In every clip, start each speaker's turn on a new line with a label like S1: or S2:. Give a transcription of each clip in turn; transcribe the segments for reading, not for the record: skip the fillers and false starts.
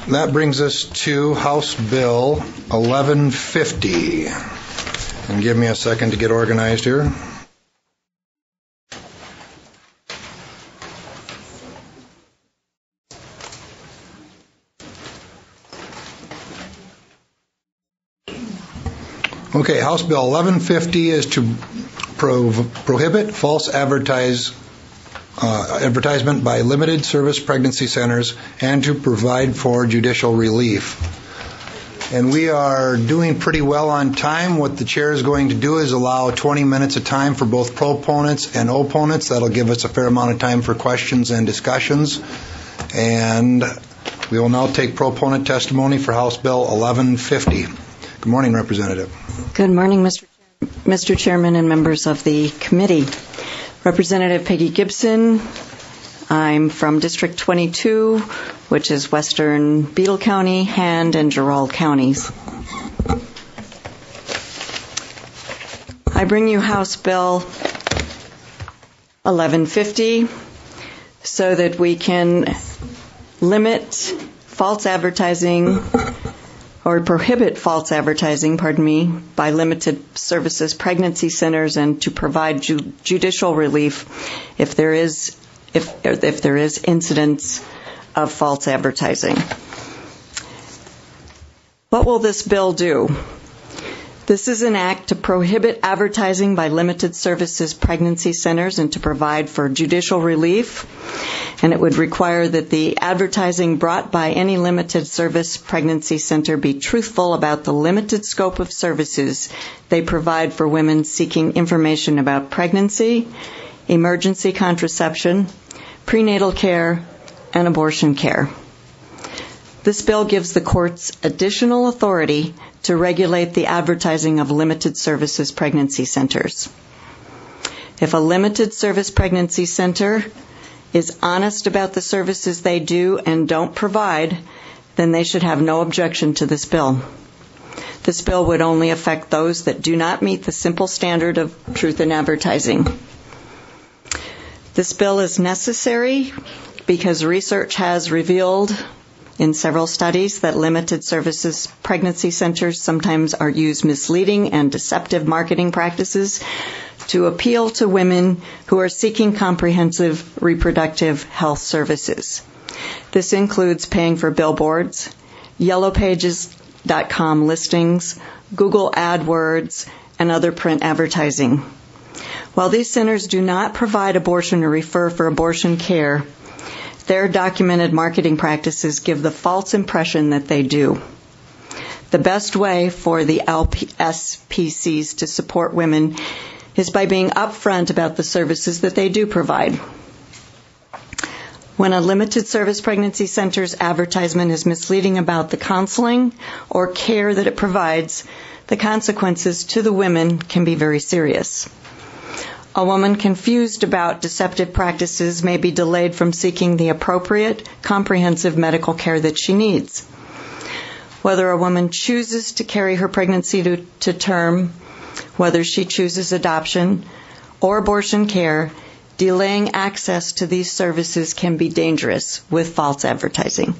S1: That brings us to House Bill 1150. And give me a second to get organized here. Okay, House Bill 1150 is to prohibit false advertisement by limited service pregnancy centers and to provide for judicial relief. And we are doing pretty well on time. What the chair is going to do is allow 20 minutes of time for both proponents and opponents. That'll give us a fair amount of time for questions and discussions. And we will now take proponent testimony for House Bill 1150. Good morning, Representative.
S2: Good morning, Mr. Chairman and members of the committee. Representative Peggy Gibson. I'm from District 22, which is western Beadle County, Hand, and Gerald counties. I bring you House Bill 1150 so that we can limit false advertising or prohibit false advertising, by limited services pregnancy centers and to provide judicial relief if there is incidents of false advertising. What will this bill do? This is an act to prohibit advertising by limited services pregnancy centers and to provide for judicial relief. And it would require that the advertising brought by any limited service pregnancy center be truthful about the limited scope of services they provide for women seeking information about pregnancy, emergency contraception, prenatal care, and abortion care. This bill gives the courts additional authority to regulate the advertising of limited services pregnancy centers. If a limited service pregnancy center is honest about the services they do and don't provide, then they should have no objection to this bill. This bill would only affect those that do not meet the simple standard of truth in advertising. This bill is necessary because research has revealed in several studies that limited services pregnancy centers sometimes are used misleading and deceptive marketing practices to appeal to women who are seeking comprehensive reproductive health services. This includes paying for billboards, yellowpages.com listings, Google AdWords, and other print advertising. While these centers do not provide abortion or refer for abortion care, their documented marketing practices give the false impression that they do. The best way for the LSPCs to support women is by being upfront about the services that they do provide. When a limited service pregnancy center's advertisement is misleading about the counseling or care that it provides, the consequences to the women can be very serious. A woman confused about deceptive practices may be delayed from seeking the appropriate, comprehensive medical care that she needs. Whether a woman chooses to carry her pregnancy to term, whether she chooses adoption or abortion care, delaying access to these services can be dangerous with false advertising.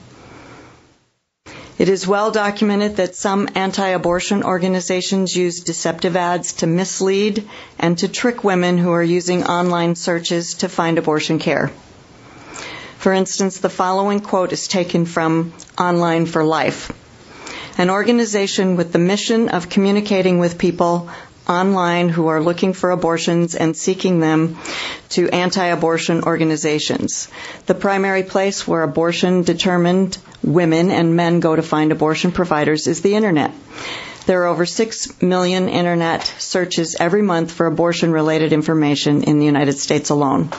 S2: It is well documented that some anti-abortion organizations use deceptive ads to mislead and to trick women who are using online searches to find abortion care. For instance, the following quote is taken from Online for Life, an organization with the mission of communicating with people online who are looking for abortions and seeking them to anti-abortion organizations. The primary place where abortion-determined women and men go to find abortion providers is the Internet. There are over 6 million Internet searches every month for abortion-related information in the United States alone.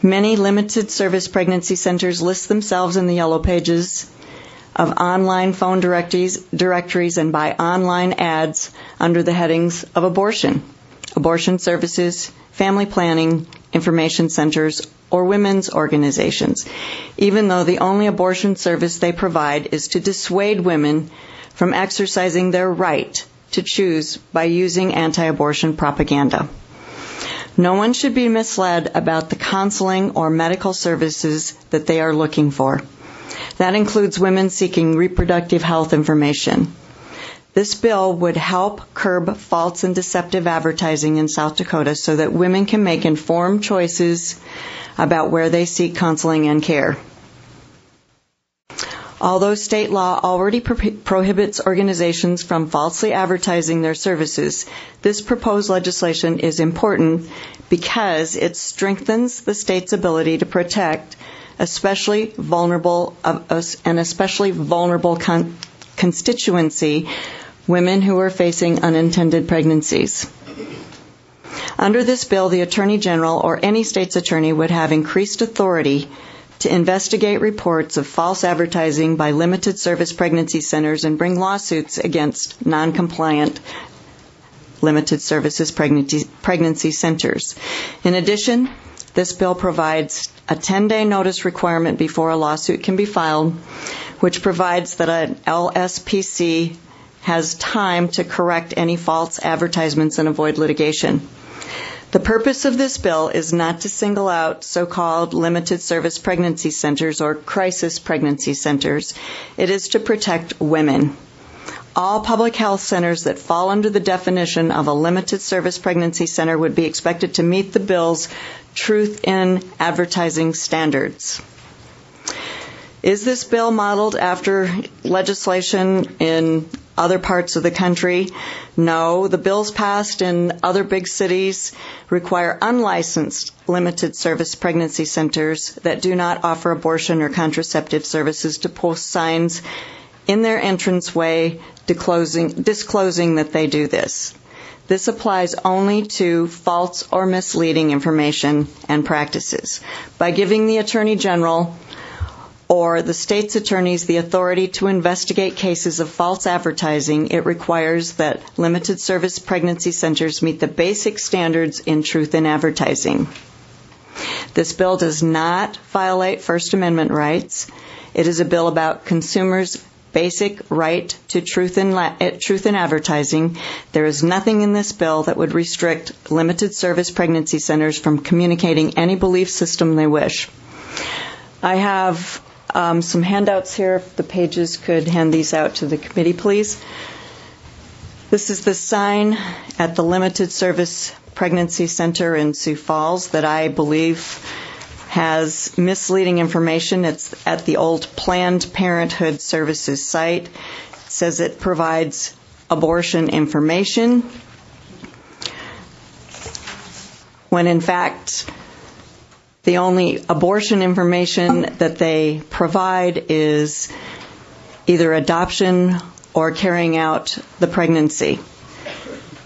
S2: Many limited service pregnancy centers list themselves in the yellow pages of online phone directories and by online ads under the headings of abortion, abortion services, family planning, information centers, or women's organizations, even though the only abortion service they provide is to dissuade women from exercising their right to choose by using anti-abortion propaganda. No one should be misled about the counseling or medical services that they are looking for. That includes women seeking reproductive health information. This bill would help curb false and deceptive advertising in South Dakota so that women can make informed choices about where they seek counseling and care. Although state law already prohibits organizations from falsely advertising their services, this proposed legislation is important because it strengthens the state's ability to protect especially vulnerable constituency, women who are facing unintended pregnancies. Under this bill, the Attorney General or any state's attorney would have increased authority to investigate reports of false advertising by limited service pregnancy centers and bring lawsuits against non-compliant limited services pregnancy centers. In addition, this bill provides a 10-day notice requirement before a lawsuit can be filed, which provides that an LSPC has time to correct any false advertisements and avoid litigation. The purpose of this bill is not to single out so-called limited service pregnancy centers or crisis pregnancy centers. It is to protect women. All public health centers that fall under the definition of a limited service pregnancy center would be expected to meet the bill's truth in advertising standards. Is this bill modeled after legislation in other parts of the country? No. The bills passed in other big cities require unlicensed limited service pregnancy centers that do not offer abortion or contraceptive services to post signs in their entranceway disclosing that they do this. This applies only to false or misleading information and practices. By giving the Attorney General or the state's attorneys the authority to investigate cases of false advertising, it requires that limited service pregnancy centers meet the basic standards in truth in advertising. This bill does not violate First Amendment rights. It is a bill about consumers' basic right to truth in advertising. There is nothing in this bill that would restrict limited service pregnancy centers from communicating any belief system they wish. I have some handouts here. If the pages could hand these out to the committee, please. This is the sign at the Limited Service Pregnancy Center in Sioux Falls that I believe has misleading information. It's at the old Planned Parenthood Services site. It says it provides abortion information, when in fact the only abortion information that they provide is either adoption or carrying out the pregnancy.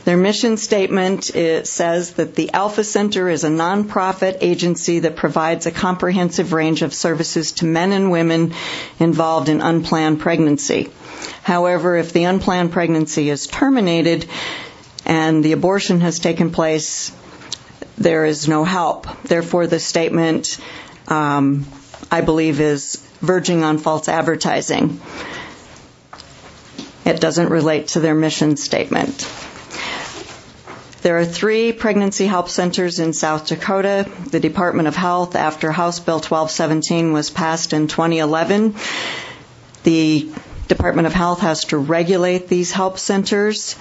S2: Their mission statement says that the Alpha Center is a nonprofit agency that provides a comprehensive range of services to men and women involved in unplanned pregnancy. However, if the unplanned pregnancy is terminated and the abortion has taken place, there is no help. Therefore, the statement, I believe, is verging on false advertising. It doesn't relate to their mission statement. There are 3 pregnancy help centers in South Dakota. The Department of Health, after House Bill 1217 was passed in 2011, the Department of Health has to regulate these help centers.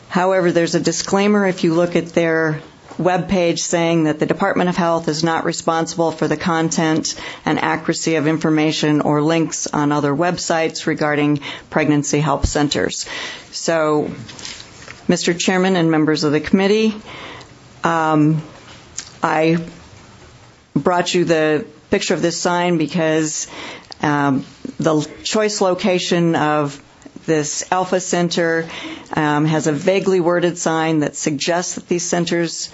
S2: However, there's a disclaimer if you look at their webpage saying that the Department of Health is not responsible for the content and accuracy of information or links on other websites regarding pregnancy help centers. So, Mr. Chairman and members of the committee, I brought you the picture of this sign because the choice location of this Alpha Center has a vaguely worded sign that suggests that these centers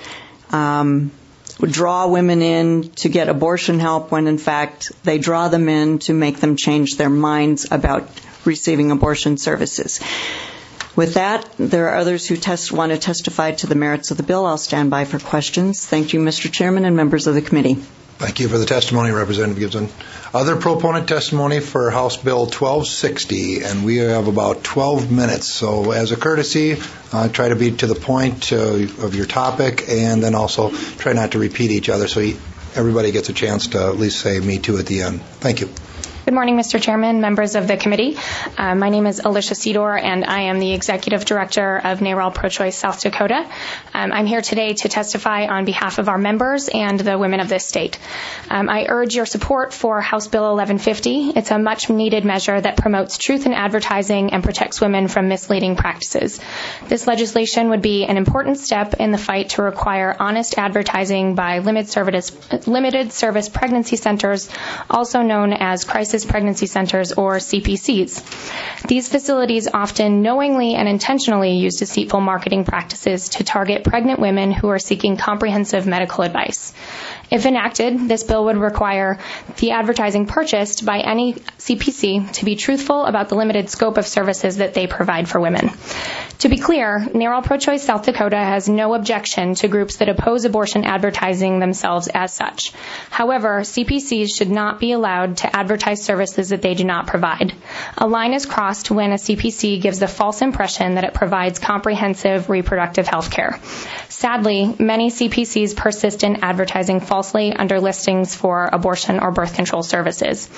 S2: would draw women in to get abortion help when, in fact, they draw them in to make them change their minds about receiving abortion services. With that, there are others who want to testify to the merits of the bill. I'll stand by for questions. Thank you, Mr. Chairman and members of the committee.
S1: Thank you for the testimony, Representative Gibson. Other proponent testimony for House Bill 1260, and we have about 12 minutes. So as a courtesy, try to be to the point of your topic, and then also try not to repeat each other so everybody gets a chance to at least say me too at the end. Thank you.
S3: Good morning, Mr. Chairman, members of the committee. My name is Alicia Sedor, and I am the Executive Director of NARAL Pro-Choice South Dakota. I'm here today to testify on behalf of our members and the women of this state. I urge your support for House Bill 1150. It's a much-needed measure that promotes truth in advertising and protects women from misleading practices. This legislation would be an important step in the fight to require honest advertising by limited service pregnancy centers, also known as crisis pregnancy centers or CPCs. These facilities often knowingly and intentionally use deceitful marketing practices to target pregnant women who are seeking comprehensive medical advice. If enacted, this bill would require the advertising purchased by any CPC to be truthful about the limited scope of services that they provide for women. To be clear, NARAL Pro-Choice South Dakota has no objection to groups that oppose abortion advertising themselves as such. However, CPCs should not be allowed to advertise services that they do not provide. A line is crossed when a CPC gives the false impression that it provides comprehensive reproductive health care. Sadly, many CPCs persist in advertising falsely under listings for abortion or birth control services.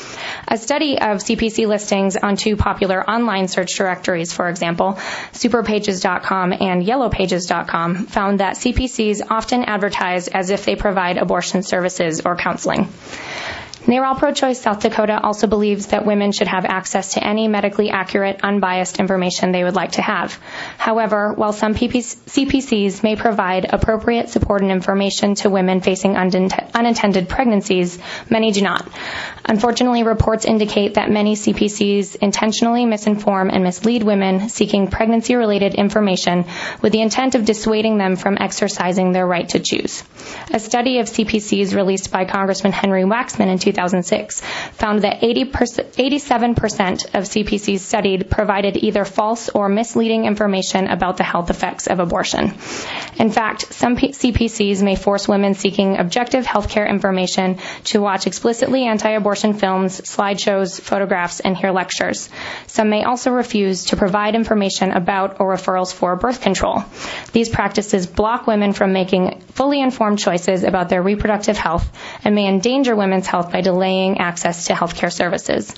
S3: A study of CPC listings on two popular online search directories, for example, superpages.com and yellowpages.com, found that CPCs often advertise as if they provide abortion services or counseling. NARAL Pro-Choice South Dakota also believes that women should have access to any medically accurate, unbiased information they would like to have. However, while some CPCs may provide appropriate support and information to women facing unintended pregnancies, many do not. Unfortunately, reports indicate that many CPCs intentionally misinform and mislead women seeking pregnancy-related information with the intent of dissuading them from exercising their right to choose. A study of CPCs released by Congressman Henry Waxman in 2006 found that 87% of CPCs studied provided either false or misleading information about the health effects of abortion. In fact, some CPCs may force women seeking objective healthcare information to watch explicitly anti-abortion films, slideshows, photographs, and hear lectures. Some may also refuse to provide information about or referrals for birth control. These practices block women from making fully informed choices about their reproductive health and may endanger women's health by delaying access to healthcare services.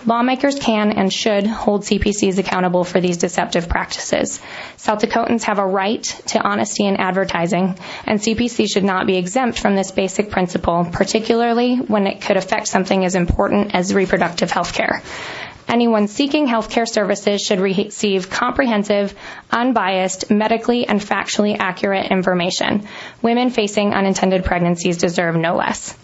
S3: Lawmakers can and should hold CPCs accountable for these deceptive practices. South Dakotans have a right to honesty in advertising, and CPC should not be exempt from this basic principle, particularly when it could affect something as important as reproductive health care. Anyone seeking healthcare services should receive comprehensive, unbiased, medically and factually accurate information. Women facing unintended pregnancies deserve no less.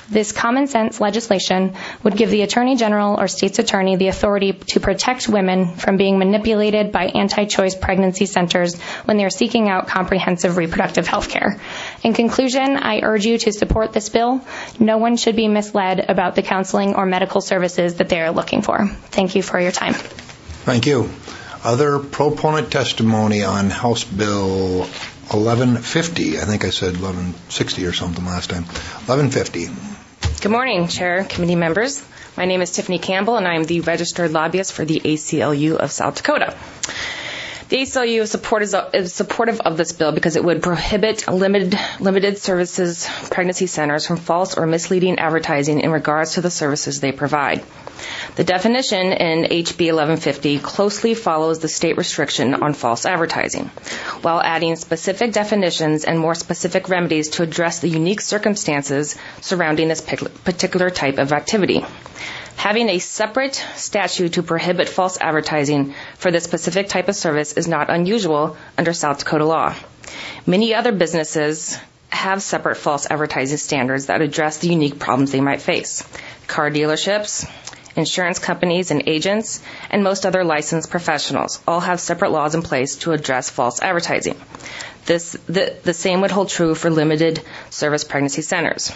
S3: This common sense legislation would give the Attorney General or State's Attorney the authority to protect women from being manipulated by anti-choice pregnancy centers when they are seeking out comprehensive reproductive health care. In conclusion, I urge you to support this bill. No one should be misled about the counseling or medical services that they are looking for. Thank you for your time.
S1: Thank you. Other proponent testimony on House Bill 1150. I think I said 1160 or something last time. 1150.
S4: Good morning, Chair, committee members. My name is Tiffany Campbell, and I am the registered lobbyist for the ACLU of South Dakota. The ACLU is supportive of this bill because it would prohibit limited services pregnancy centers from false or misleading advertising in regards to the services they provide. The definition in HB 1150 closely follows the state restriction on false advertising, while adding specific definitions and more specific remedies to address the unique circumstances surrounding this particular type of activity. Having a separate statute to prohibit false advertising for this specific type of service is not unusual under South Dakota law. Many other businesses have separate false advertising standards that address the unique problems they might face. Car dealerships, insurance companies and agents, and most other licensed professionals all have separate laws in place to address false advertising. The same would hold true for limited service pregnancy centers.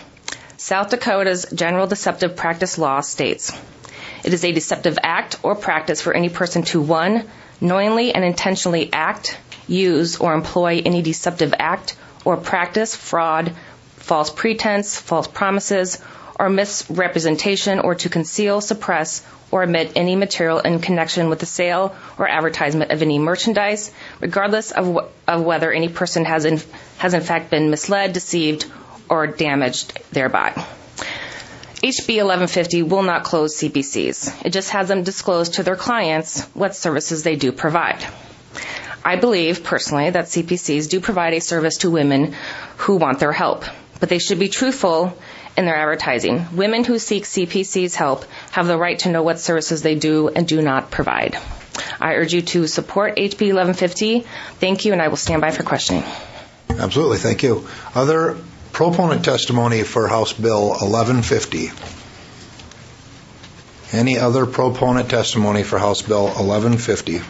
S4: South Dakota's General Deceptive Practice Law states, it is a deceptive act or practice for any person to, 1, knowingly and intentionally act, use, or employ any deceptive act or practice, fraud, false pretense, false promises, or misrepresentation, or to conceal, suppress, or omit any material in connection with the sale or advertisement of any merchandise, regardless of whether any person has in fact been misled, deceived, or damaged thereby. HB 1150 will not close CPCs. It just has them disclose to their clients what services they do provide. I believe, personally, that CPCs do provide a service to women who want their help, but they should be truthful in their advertising. Women who seek CPC's help have the right to know what services they do and do not provide. I urge you to support HB 1150. Thank you, and I will stand by for questioning.
S1: Absolutely, thank you. Other proponent testimony for House Bill 1150? Any other proponent testimony for House Bill 1150?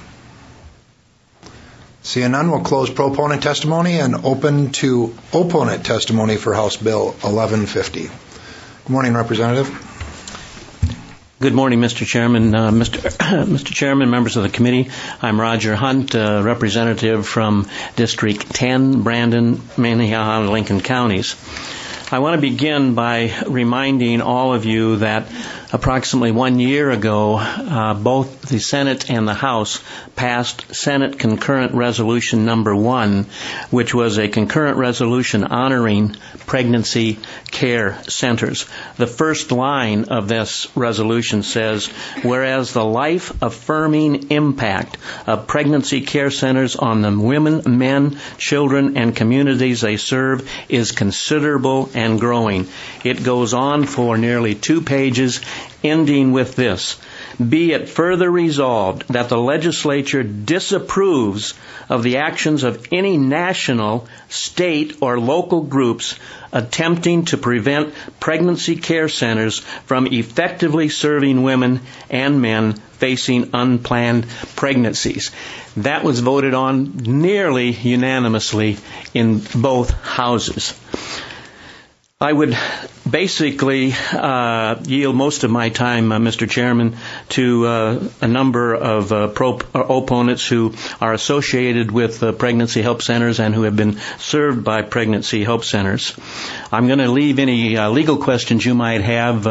S1: Seeing none, we'll close proponent testimony and open to opponent testimony for House Bill 1150. Good morning, Representative.
S5: Good morning, Mr. Chairman. Mr. Chairman, members of the committee, I'm Roger Hunt, representative from District 10, Brandon, Minnehaha, and Lincoln counties. I want to begin by reminding all of you that approximately 1 year ago, both the Senate and the House passed Senate Concurrent Resolution Number 1, which was a concurrent resolution honoring pregnancy care centers. The first line of this resolution says, whereas the life-affirming impact of pregnancy care centers on the women, men, children, and communities they serve is considerable and growing. It goes on for nearly 2 pages, ending with this. Be it further resolved that the legislature disapproves of the actions of any national, state, or local groups attempting to prevent pregnancy care centers from effectively serving women and men facing unplanned pregnancies. That was voted on nearly unanimously in both houses. I would basically yield most of my time, Mr. Chairman, to a number of opponents who are associated with pregnancy help centers and who have been served by pregnancy help centers. I'm going to leave any legal questions you might have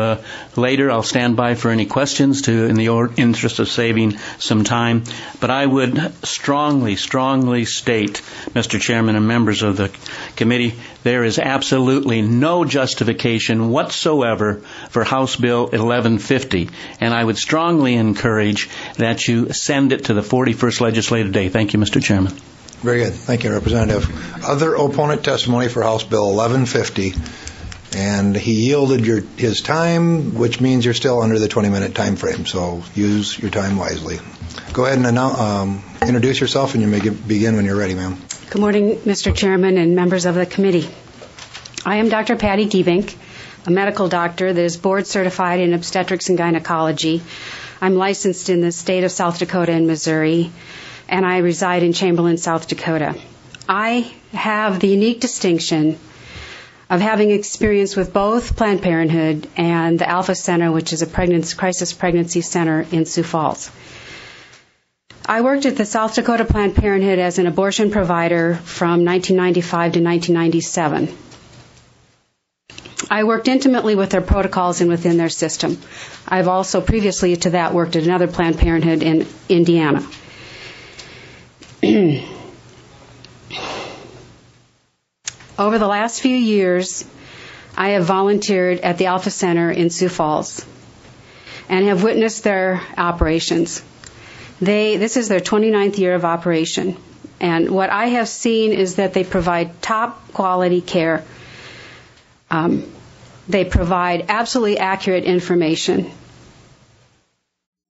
S5: later. I'll stand by for any questions in the interest of saving some time. But I would strongly state, Mr. Chairman and members of the committee, there is absolutely no justification whatsoever for House Bill 1150, and I would strongly encourage that you send it to the 41st Legislative Day. Thank you, Mr. Chairman.
S1: Very good. Thank you, Representative. Other opponent testimony for House Bill 1150, and he yielded his time, which means you're still under the 20-minute time frame, so use your time wisely. Go ahead and introduce yourself, and you may begin when you're ready, ma'am.
S6: Good morning, Mr. Chairman and members of the committee. I am Dr. Patty Giebink, a medical doctor that is board certified in obstetrics and gynecology. I'm licensed in the state of South Dakota and Missouri, and I reside in Chamberlain, South Dakota. I have the unique distinction of having experience with both Planned Parenthood and the Alpha Center, which is a crisis pregnancy center in Sioux Falls. I worked at the South Dakota Planned Parenthood as an abortion provider from 1995 to 1997. I worked intimately with their protocols and within their system. I've also previously to that worked at another Planned Parenthood in Indiana. Over the last few years, I have volunteered at the Alpha Center in Sioux Falls and have witnessed their operations. This is their 29th year of operation, and what I have seen is that they provide top quality care. They provide absolutely accurate information.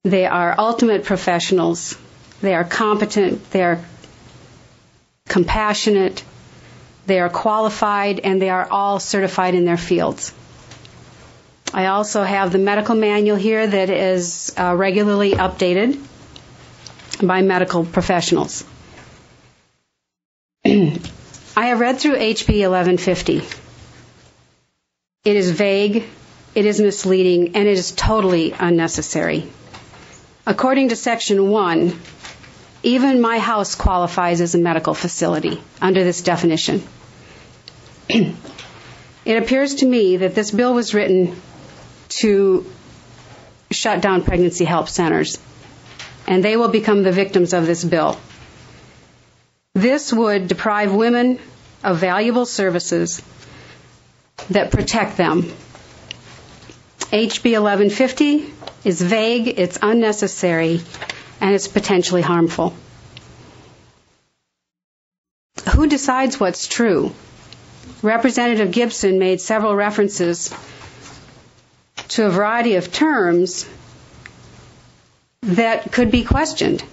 S6: They are ultimate professionals. They are competent. They are compassionate. They are qualified, and they are all certified in their fields. I also have the medical manual here that is regularly updated by medical professionals. I have read through HB 1150. It is vague, it is misleading, and it is totally unnecessary. According to Section 1, even my house qualifies as a medical facility under this definition. It appears to me that this bill was written to shut down pregnancy help centers, and they will become the victims of this bill. This would deprive women of valuable services that protect them HB 1150 is vague, it's unnecessary, and it's potentially harmful. Who decides what's true? Representative Gibson made several references to a variety of terms that could be questioned.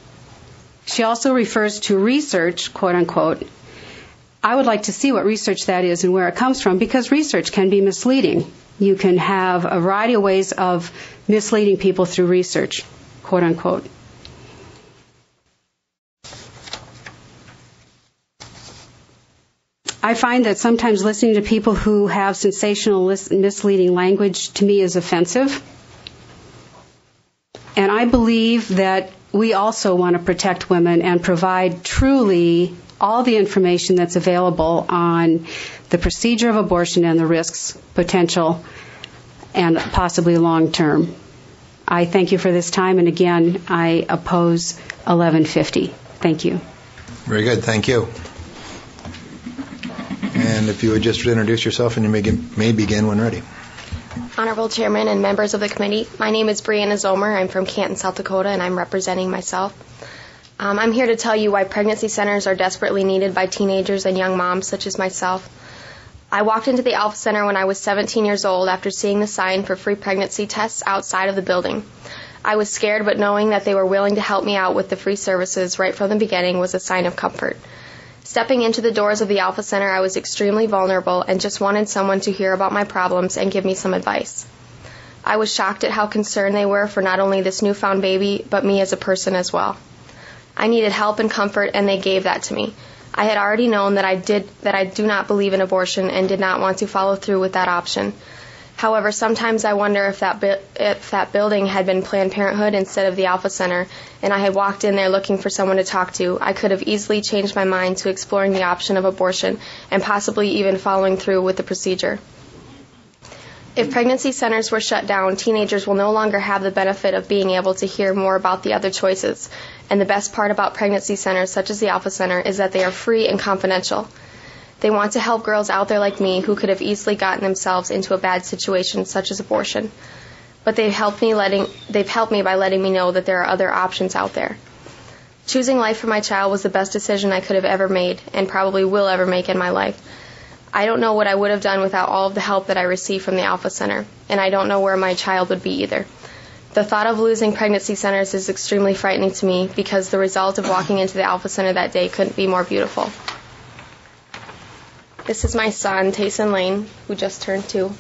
S6: She also refers to research, quote unquote. I would like to see what research that is and where it comes from, because research can be misleading. You can have a variety of ways of misleading people through research, quote unquote. I find that sometimes listening to people who have sensational, misleading language to me is offensive. And I believe that we also want to protect women and provide truly all the information that's available on the procedure of abortion and the risks, potential, and possibly long-term. I thank you for this time, and again, I oppose 1150. Thank you.
S1: Very good. Thank you. And if you would just introduce yourself, and you may begin when ready.
S7: Honorable Chairman and members of the committee, my name is Brianna Zomer. I'm from Canton, South Dakota, and I'm representing myself. I'm here to tell you why pregnancy centers are desperately needed by teenagers and young moms such as myself. I walked into the Alpha Center when I was 17 years old after seeing the sign for free pregnancy tests outside of the building. I was scared, but knowing that they were willing to help me out with the free services right from the beginning was a sign of comfort. Stepping into the doors of the Alpha Center, I was extremely vulnerable and just wanted someone to hear about my problems and give me some advice. I was shocked at how concerned they were for not only this newfound baby, but me as a person as well. I needed help and comfort, and they gave that to me. I had already known that I do not believe in abortion and did not want to follow through with that option. However, sometimes I wonder if that building had been Planned Parenthood instead of the Alpha Center, and I had walked in there looking for someone to talk to, I could have easily changed my mind to exploring the option of abortion and possibly even following through with the procedure. If pregnancy centers were shut down, teenagers will no longer have the benefit of being able to hear more about the other choices. And the best part about pregnancy centers, such as the Alpha Center, is that they are free and confidential. They want to help girls out there like me who could have easily gotten themselves into a bad situation, such as abortion. But they've helped me by letting me know that there are other options out there. Choosing life for my child was the best decision I could have ever made, and probably will ever make in my life. I don't know what I would have done without all of the help that I received from the Alpha Center, and I don't know where my child would be either. The thought of losing pregnancy centers is extremely frightening to me because the result of walking into the Alpha Center that day couldn't be more beautiful. This is my son, Tayson Lane, who just turned 2.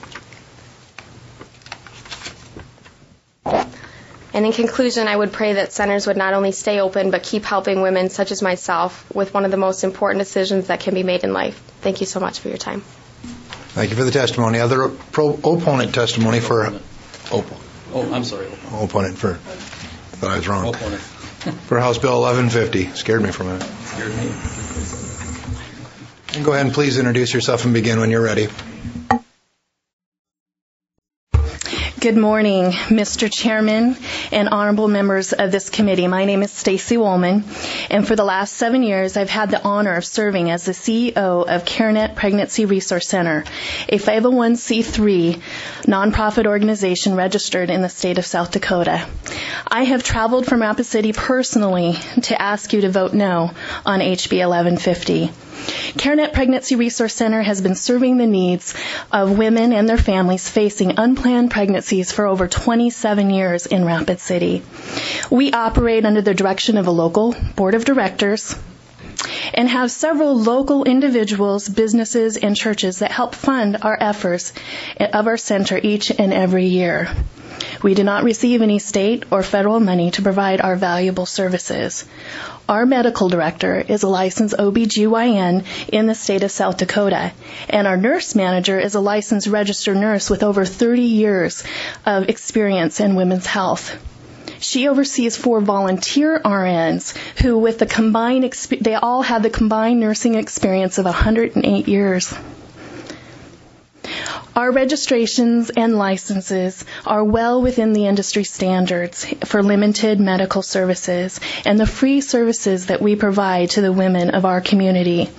S7: And in conclusion, I would pray that centers would not only stay open, but keep helping women such as myself with one of the most important decisions that can be made in life. Thank you so much for your time.
S1: Thank you for the testimony. Other opponent testimony for... Opponent for... I thought I was wrong.
S8: Opponent.
S1: For House Bill 1150. Scared me for a minute.
S8: Scared me.
S1: And go ahead and please introduce yourself and begin when you're ready.
S9: Good morning, Mr. Chairman and honorable members of this committee. My name is Stacy Woolman, and for the last 7 years, I've had the honor of serving as the CEO of CareNet Pregnancy Resource Center, a 501c3 nonprofit organization registered in the state of South Dakota. I have traveled from Rapid City personally to ask you to vote no on HB 1150. CareNet Pregnancy Resource Center has been serving the needs of women and their families facing unplanned pregnancies for over 27 years in Rapid City. We operate under the direction of a local board of directors and have several local individuals, businesses, and churches that help fund our efforts of our center each and every year. We do not receive any state or federal money to provide our valuable services. Our medical director is a licensed OBGYN in the state of South Dakota, and our nurse manager is a licensed registered nurse with over 30 years of experience in women's health. She oversees 4 volunteer RNs who, with the combined, they all have the combined nursing experience of 108 years. Our registrations and licenses are well within the industry standards for limited medical services and the free services that we provide to the women of our community.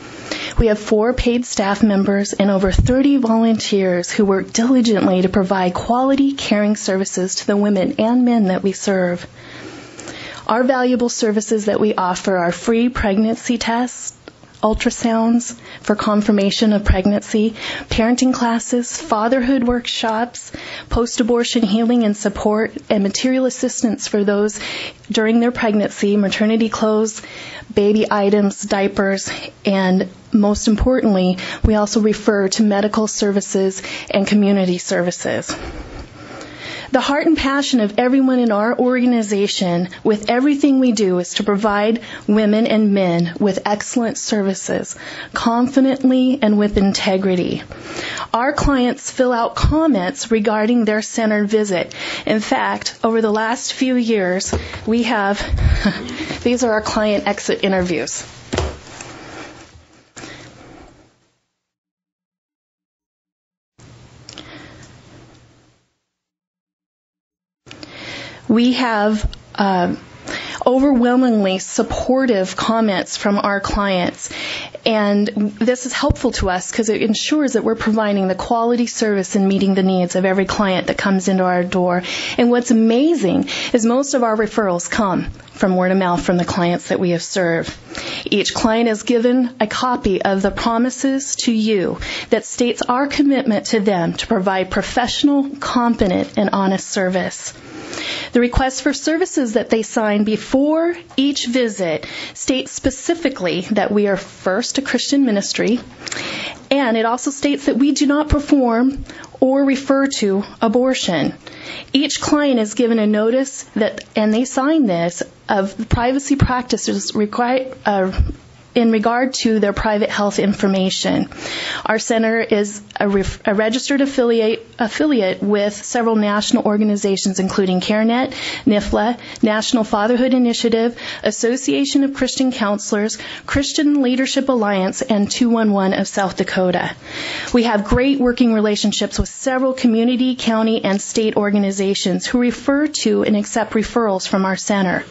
S9: We have 4 paid staff members and over 30 volunteers who work diligently to provide quality caring services to the women and men that we serve. Our valuable services that we offer are free pregnancy tests, ultrasounds for confirmation of pregnancy, parenting classes, fatherhood workshops, post-abortion healing and support, and material assistance for those during their pregnancy, maternity clothes, baby items, diapers, and most importantly, we also refer to medical services and community services. The heart and passion of everyone in our organization with everything we do is to provide women and men with excellent services, confidently and with integrity. Our clients fill out comments regarding their center visit. In fact, over the last few years, we have, these are our client exit interviews. We have overwhelmingly supportive comments from our clients. And this is helpful to us because it ensures that we're providing the quality service and meeting the needs of every client that comes into our door. And what's amazing is most of our referrals come from word of mouth from the clients that we have served. Each client is given a copy of the promises to you that states our commitment to them to provide professional, competent, and honest service. The request for services that they sign before each visit states specifically that we are first a Christian ministry, and it also states that we do not perform or refer to abortion. Each client is given a notice that, and they sign this, of privacy practices in regard to their private health information. Our center is a registered affiliate with several national organizations, including CareNet, NIFLA, National Fatherhood Initiative, Association of Christian Counselors, Christian Leadership Alliance, and 211 of South Dakota. We have great working relationships with several community, county, and state organizations who refer to and accept referrals from our center.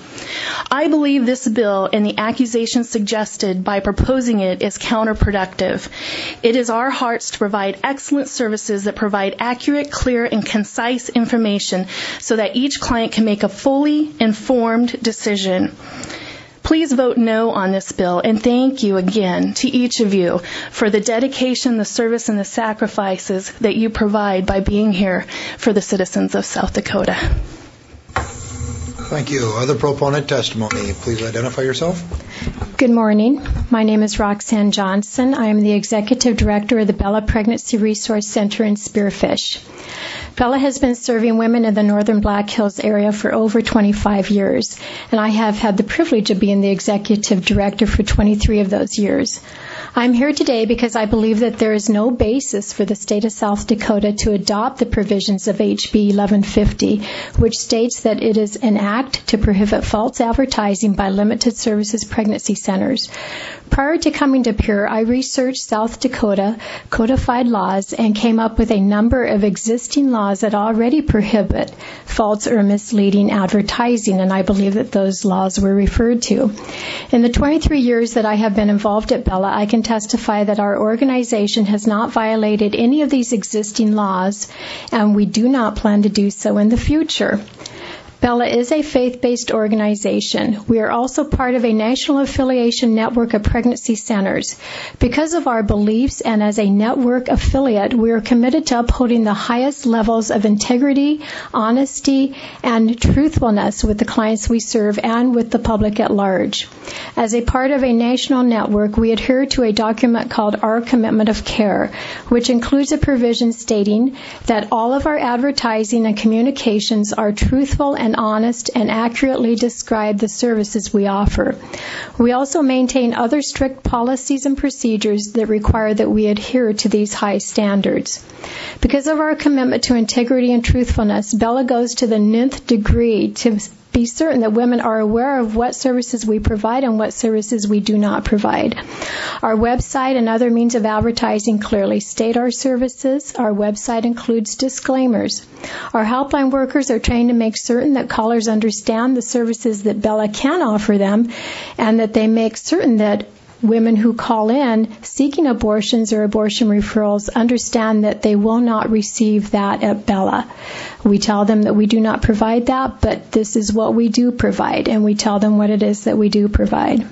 S9: I believe this bill and the accusations suggested by proposing it is counterproductive. It is our hearts to provide excellent services that provide accurate, clear, and concise information so that each client can make a fully informed decision. Please vote no on this bill, and thank you again to each of you for the dedication, the service, and the sacrifices that you provide by being here for the citizens of South Dakota.
S1: Thank you. Other proponent testimony. Please identify yourself.
S8: Good morning. My name is Roxanne Johnson. I am the Executive Director of the Bella Pregnancy Resource Center in Spearfish. Bella has been serving women in the northern Black Hills area for over 25 years, and I have had the privilege of being the Executive Director for 23 of those years. I'm here today because I believe that there is no basis for the state of South Dakota to adopt the provisions of HB 1150, which states that it is an act to prohibit false advertising by limited services pregnancy centers. Prior to coming to PURE, I researched South Dakota codified laws and came up with a number of existing laws that already prohibit false or misleading advertising, and I believe that those laws were referred to. In the 23 years that I have been involved at Bella, I can testify that our organization has not violated any of these existing laws, and we do not plan to do so in the future. Bella is a faith-based organization. We are also part of a national affiliation network of pregnancy centers. Because of our beliefs and as a network affiliate, we are committed to upholding the highest levels of integrity, honesty, and truthfulness with the clients we serve and with the public at large. As a part of a national network, we adhere to a document called Our Commitment of Care, which includes a provision stating that all of our advertising and communications are truthful and honest and accurately describe the services we offer. We also maintain other strict policies and procedures that require that we adhere to these high standards. Because of our commitment to integrity and truthfulness, Bella goes to the nth degree to be certain that women are aware of what services we provide and what services we do not provide. Our website and other means of advertising clearly state our services. Our website includes disclaimers. Our helpline workers are trained to make certain that callers understand the services that Bella can offer them, and that they make certain that women who call in seeking abortions or abortion referrals understand that they will not receive that at Bella. We tell them that we do not provide that, but this is what we do provide, and we tell them what it is that we do provide.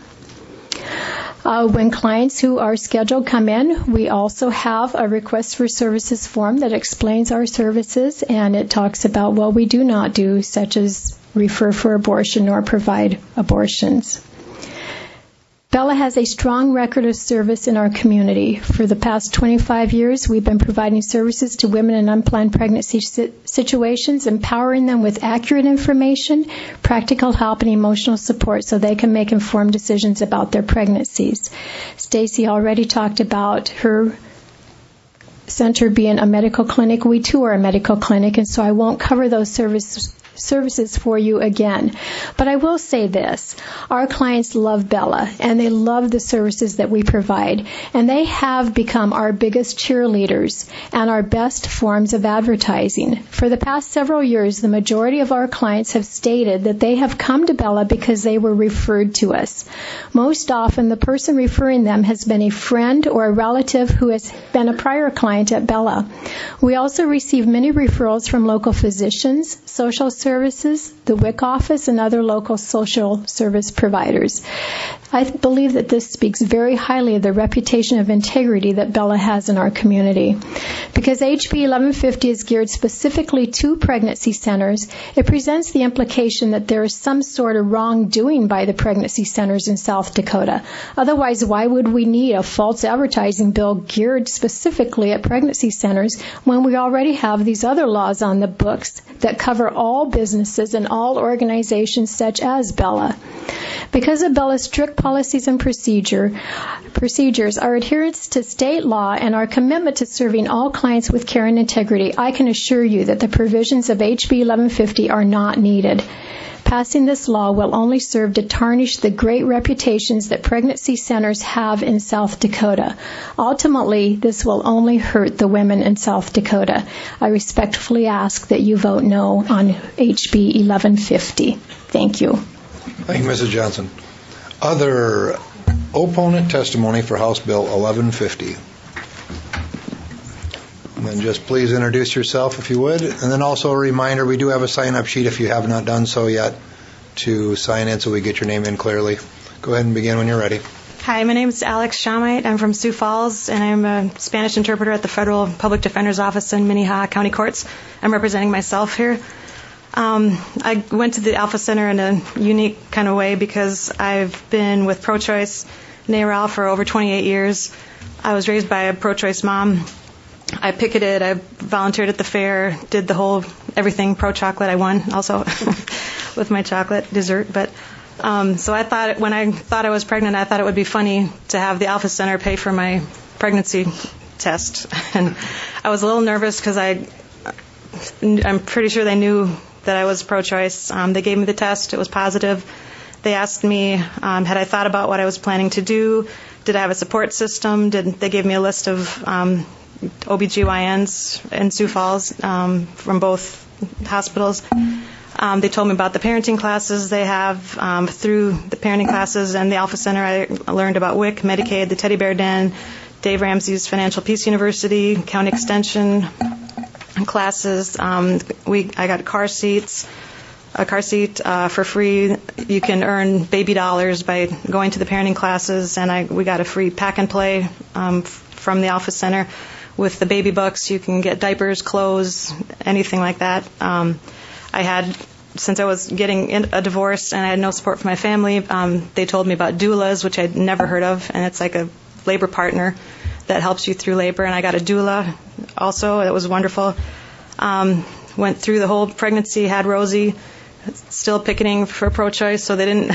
S8: When clients who are scheduled come in, we also have a request for services form that explains our services, and it talks about what we do not do, such as refer for abortion or provide abortions. Bella has a strong record of service in our community. For the past 25 years, we've been providing services to women in unplanned pregnancy situations, empowering them with accurate information, practical help, and emotional support so they can make informed decisions about their pregnancies. Stacy already talked about her center being a medical clinic. We too are a medical clinic, and so I won't cover those services for you again. But I will say this. Our clients love Bella, and they love the services that we provide, and they have become our biggest cheerleaders and our best forms of advertising. For the past several years, the majority of our clients have stated that they have come to Bella because they were referred to us. Most often, the person referring them has been a friend or a relative who has been a prior client at Bella. We also receive many referrals from local physicians, social services, the WIC office, and other local social service providers. I believe that this speaks very highly of the reputation of integrity that Bella has in our community. Because HB 1150 is geared specifically to pregnancy centers, it presents the implication that there is some sort of wrongdoing by the pregnancy centers in South Dakota. Otherwise, why would we need a false advertising bill geared specifically at pregnancy centers when we already have these other laws on the books that cover all businesses and all organizations such as Bella? Because of Bella's strict policies and procedures, our adherence to state law, and our commitment to serving all clients with care and integrity, I can assure you that the provisions of HB 1150 are not needed. Passing this law will only serve to tarnish the great reputations that pregnancy centers have in South Dakota. Ultimately, this will only hurt the women in South Dakota. I respectfully ask that you vote no on HB 1150. Thank you.
S1: Thank you, Mrs. Johnson. Other opponent testimony for House Bill 1150. And then just please introduce yourself if you would. And then also a reminder, we do have a sign-up sheet if you have not done so yet to sign in so we get your name in clearly. Go ahead and begin when you're ready.
S10: Hi, my name is Alex Shamite. I'm from Sioux Falls, and I'm a Spanish interpreter at the Federal Public Defender's Office in Minnehaha County Courts. I'm representing myself here. I went to the Alpha Center in a unique kind of way because I've been with pro-choice NARAL for over 28 years. I was raised by a pro-choice mom. I picketed, I volunteered at the fair, did the whole everything pro-chocolate. I won also with my chocolate dessert. But so I thought, when I thought I was pregnant, I thought it would be funny to have the Alpha Center pay for my pregnancy test. And I was a little nervous because I'm pretty sure they knew that I was pro-choice. They gave me the test. It was positive. They asked me, had I thought about what I was planning to do? Did I have a support system? They gave me a list of OBGYNs in Sioux Falls from both hospitals. They told me about the parenting classes they have. Through the parenting classes and the Alpha Center, I learned about WIC, Medicaid, the Teddy Bear Den, Dave Ramsey's Financial Peace University, County Extension classes. I got a car seat for free. You can earn baby dollars by going to the parenting classes, and we got a free pack and play from the Alpha Center. With the baby bucks, you can get diapers, clothes, anything like that. Since I was getting a divorce and I had no support from my family, they told me about doulas, which I'd never heard of, and it's like a labor partner that helps you through labor. And I got a doula also. It was wonderful. Went through the whole pregnancy, had Rosie, still picketing for pro-choice, so they didn't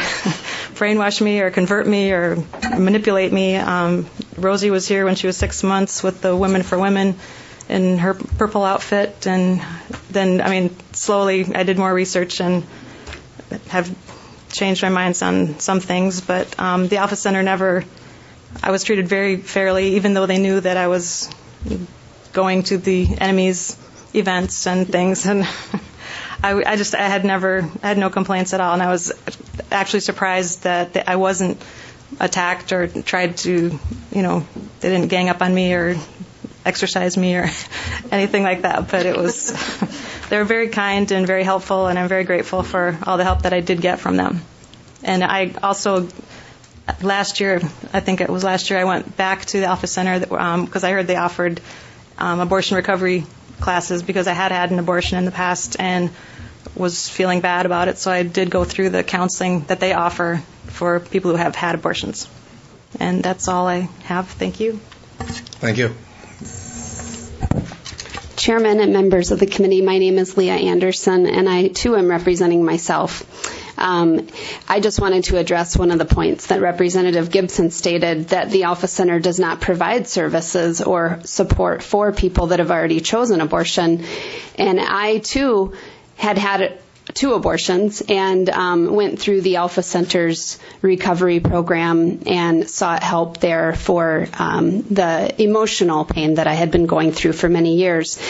S10: brainwash me or convert me or manipulate me. Rosie was here when she was 6 months with the Women for Women in her purple outfit, and then, slowly I did more research, and have changed my minds on some things, but the Alpha Center I was treated very fairly, even though they knew that I was going to the enemy's events and things, and I had no complaints at all, and I was actually surprised that I wasn't attacked or tried to, they didn't gang up on me or exercise me or anything like that, but they were very kind and very helpful, and I'm very grateful for all the help that I did get from them. And I also, last year, I went back to the Alpha Center because I heard they offered abortion recovery classes because I had an abortion in the past and was feeling bad about it, so I did go through the counseling that they offer for people who have had abortions. And that's all I have. Thank you.
S1: Thank you.
S11: Chairman and members of the committee, my name is Leah Anderson, and I, too, am representing myself. I just wanted to address one of the points that Representative Gibson stated, that the Alpha Center does not provide services or support for people that have already chosen abortion. And I, too, had 2 abortions and went through the Alpha Center's recovery program and sought help there for the emotional pain that I had been going through for many years.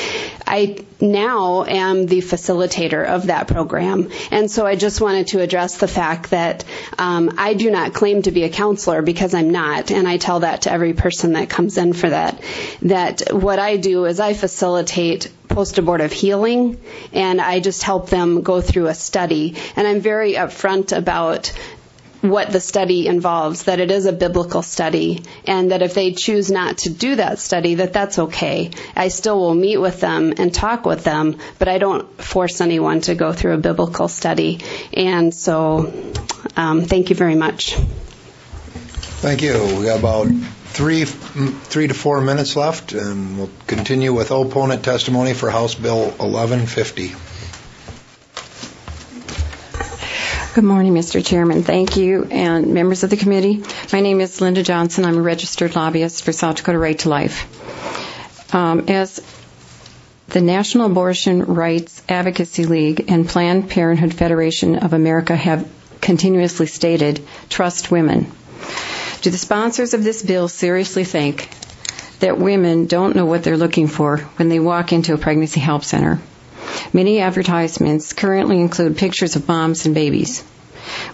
S11: I now am the facilitator of that program, and so I just wanted to address the fact that I do not claim to be a counselor, because I'm not, and I tell that to every person that comes in for that what I do is I facilitate post-abortive healing, and I just help them go through a study. And I'm very upfront about what the study involves, that it is a biblical study, and that if they choose not to do that study, that's okay. I still will meet with them and talk with them, but I don't force anyone to go through a biblical study. And so, thank you very much.
S1: Thank you. We got about 3 to 4 minutes left, and we'll continue with opponent testimony for House Bill 1150.
S12: Good morning, Mr. Chairman. Thank you, and members of the committee. My name is Linda Johnson. I'm a registered lobbyist for South Dakota Right to Life. As the National Abortion Rights Advocacy League and Planned Parenthood Federation of America have continuously stated, trust women. Do the sponsors of this bill seriously think that women don't know what they're looking for when they walk into a pregnancy help center? Many advertisements currently include pictures of moms and babies.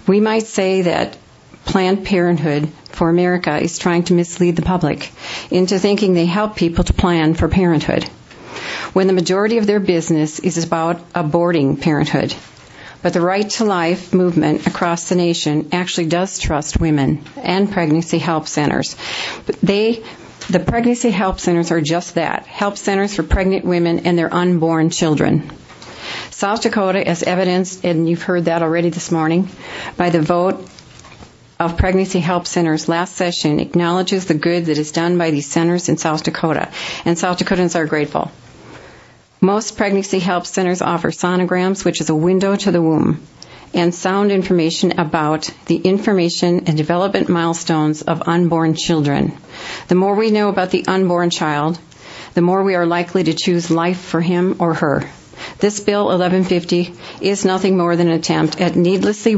S12: We might say that Planned Parenthood for America is trying to mislead the public into thinking they help people to plan for parenthood, when the majority of their business is about aborting parenthood. But the Right to Life movement across the nation actually does trust women and pregnancy help centers. But the pregnancy help centers are just that, help centers for pregnant women and their unborn children. South Dakota, as evidenced, and you've heard that already this morning, by the vote of pregnancy help centers last session, acknowledges the good that is done by these centers in South Dakota, and South Dakotans are grateful. Most pregnancy help centers offer sonograms, which is a window to the womb, and sound information about the information and development milestones of unborn children. The more we know about the unborn child, the more we are likely to choose life for him or her. This Bill 1150 is nothing more than an attempt at needlessly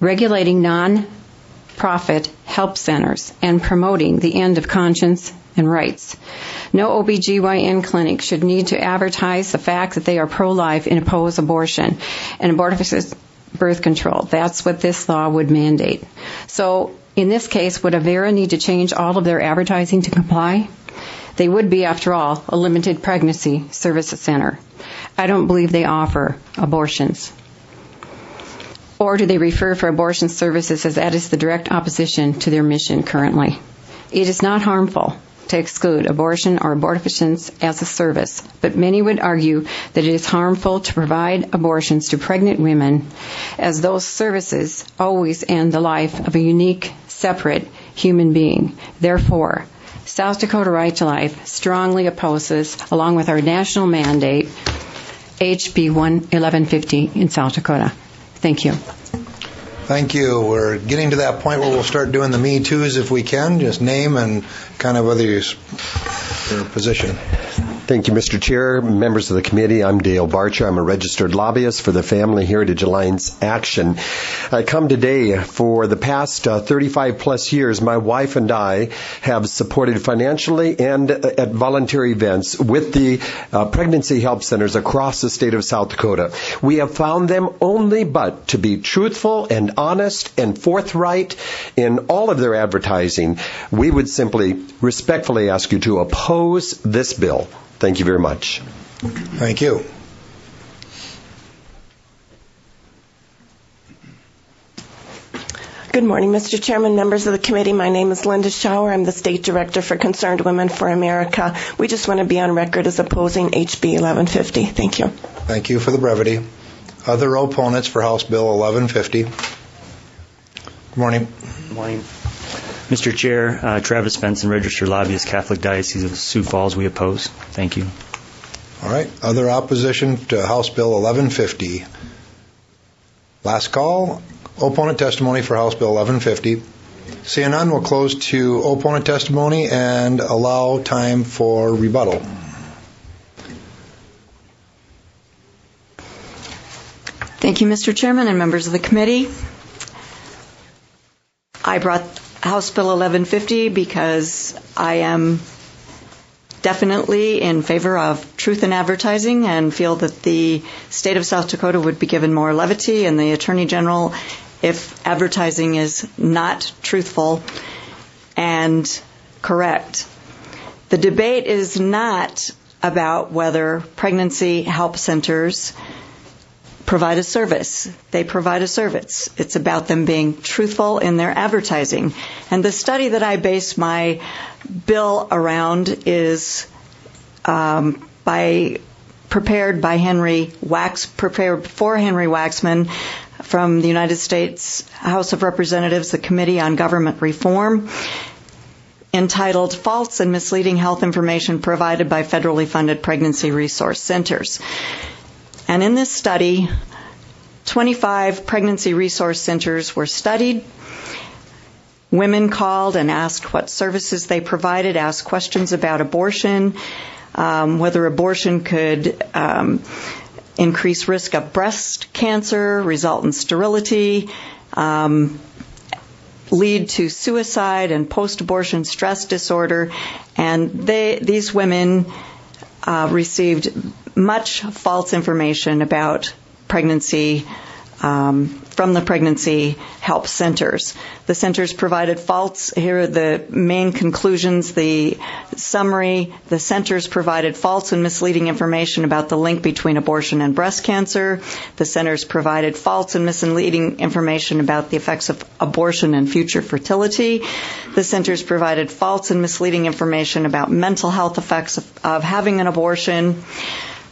S12: regulating non-profit help centers and promoting the end of conscience and rights. No OBGYN clinic should need to advertise the fact that they are pro-life and oppose abortion and abortive birth control. That's what this law would mandate. So in this case, would Avera need to change all of their advertising to comply? They would be, after all, a limited pregnancy service center. I don't believe they offer abortions. Or do they refer for abortion services, as that is the direct opposition to their mission currently? It is not harmful to exclude abortion or abortifacients as a service, but many would argue that it is harmful to provide abortions to pregnant women, as those services always end the life of a unique, separate human being. Therefore, South Dakota Right to Life strongly opposes, along with our national mandate, HB 1150 in South Dakota. Thank you.
S1: Thank you. We're getting to that point where we'll start doing the Me Too's if we can. Just name and kind of whether your position.
S13: Thank you, Mr. Chair, members of the committee. I'm Dale Barcher. I'm a registered lobbyist for the Family Heritage Alliance Action. I come today for the past 35 plus years. My wife and I have supported financially and at voluntary events with the pregnancy help centers across the state of South Dakota. We have found them only but to be truthful and honest and forthright in all of their advertising. We would simply respectfully ask you to oppose this bill. Thank you very much.
S1: Thank you.
S14: Good morning, Mr. Chairman, members of the committee. My name is Linda Schauer. I'm the State Director for Concerned Women for America. We just want to be on record as opposing HB 1150. Thank you.
S1: Thank you for the brevity. Other opponents for House Bill 1150? Good morning.
S15: Good morning. Mr. Chair, Travis Benson, Registered Lobbyist, Catholic Diocese of Sioux Falls. We oppose. Thank you.
S1: All right. Other opposition to House Bill 1150? Last call. Opponent testimony for House Bill 1150. Seeing none, we'll close to opponent testimony and allow time for rebuttal.
S2: Thank you, Mr. Chairman and members of the committee. I brought House Bill 1150 because I am definitely in favor of truth in advertising and feel that the state of South Dakota would be given more levity and the Attorney General if advertising is not truthful and correct. The debate is not about whether pregnancy help centers provide a service. They provide a service. It's about them being truthful in their advertising. And the study that I base my bill around is prepared for Henry Waxman from the United States House of Representatives, the Committee on Government Reform, entitled False and Misleading Health Information Provided by Federally Funded Pregnancy Resource Centers. And in this study, 25 pregnancy resource centers were studied. Women called and asked what services they provided, asked questions about abortion, whether abortion could increase risk of breast cancer, result in sterility, lead to suicide and post-abortion stress disorder. And these women received much false information about pregnancy from the pregnancy help centers. The centers provided false, here are the main conclusions, the summary. The centers provided false and misleading information about the link between abortion and breast cancer. The centers provided false and misleading information about the effects of abortion and future fertility. The centers provided false and misleading information about mental health effects of having an abortion.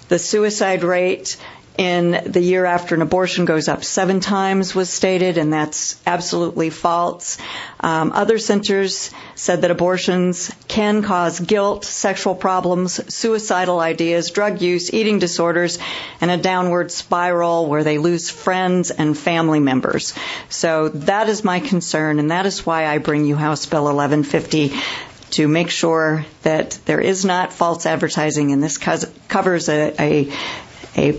S2: The suicide rate in the year after an abortion goes up 7 times was stated, and that's absolutely false. Other centers said that abortions can cause guilt, sexual problems, suicidal ideas, drug use, eating disorders, and a downward spiral where they lose friends and family members. So that is my concern, and that is why I bring you House Bill 1150 to make sure that there is not false advertising, and this covers a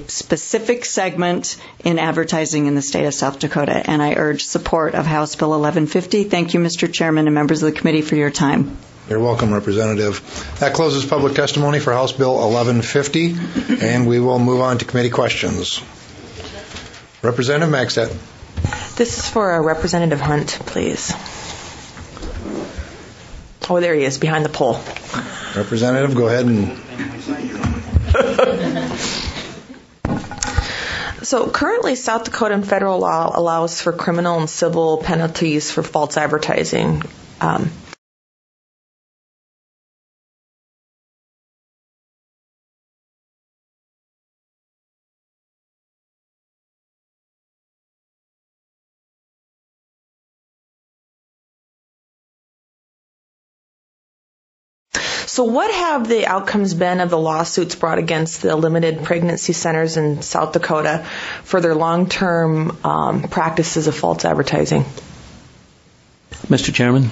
S2: specific segment in advertising in the state of South Dakota, and I urge support of House Bill 1150. Thank you, Mr. Chairman and members of the committee, for your time.
S1: You're welcome, Representative. That closes public testimony for House Bill 1150, and we will move on to committee questions. Representative Maxted.
S16: This is for Representative Hunt, please. Oh, there he is, behind the pole.
S1: Representative, go ahead and...
S16: So currently, South Dakota and federal law allows for criminal and civil penalties for false advertising. So what have the outcomes been of the lawsuits brought against the limited pregnancy centers in South Dakota for their long-term practices of false advertising?
S5: Mr. Chairman,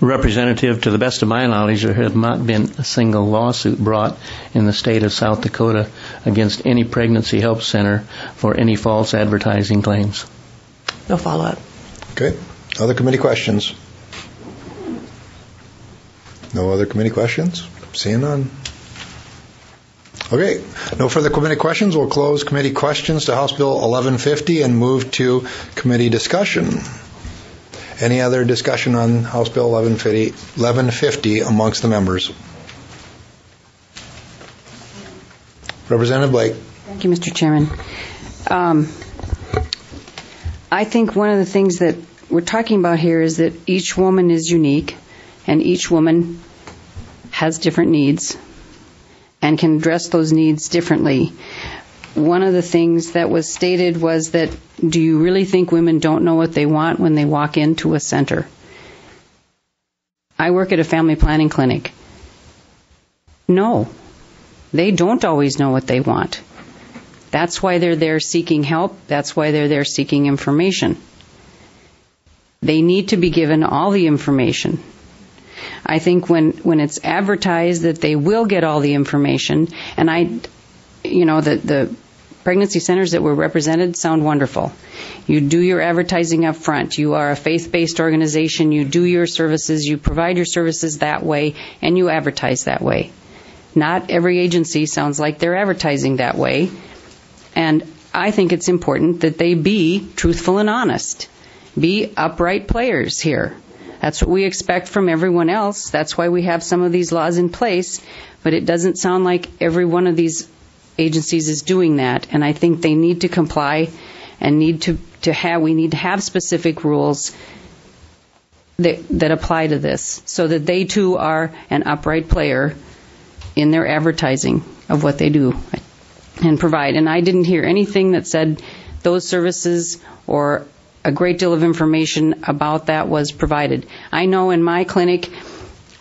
S5: Representative, to the best of my knowledge, there has not been a single lawsuit brought in the state of South Dakota against any pregnancy help center for any false advertising claims.
S16: No follow-up.
S1: Okay. Other committee questions? No other committee questions? Seeing none. Okay. No further committee questions. We'll close committee questions to House Bill 1150 and move to committee discussion. Any other discussion on House Bill 1150 amongst the members? Representative Blake.
S12: Thank you, Mr. Chairman. I think one of the things that we're talking about here is that each woman is unique and each woman has different needs and can address those needs differently. One of the things that was stated was that, do you really think women don't know what they want when they walk into a center? I work at a family planning clinic. No, they don't always know what they want. That's why they're there seeking help. That's why they're there seeking information. They need to be given all the information. I think when it's advertised that they will get all the information, and the pregnancy centers that were represented sound wonderful. You do your advertising up front. You are a faith-based organization. You do your services. You provide your services that way, and you advertise that way. Not every agency sounds like they're advertising that way. And I think it's important that they be truthful and honest. Be upright players here. That's what we expect from everyone else. That's why we have some of these laws in place. But it doesn't sound like every one of these agencies is doing that. And I think they need to comply and we need to have specific rules that apply to this so that they too are an upright player in their advertising of what they do and provide. And I didn't hear anything that said those services or a great deal of information about that was provided. I know in my clinic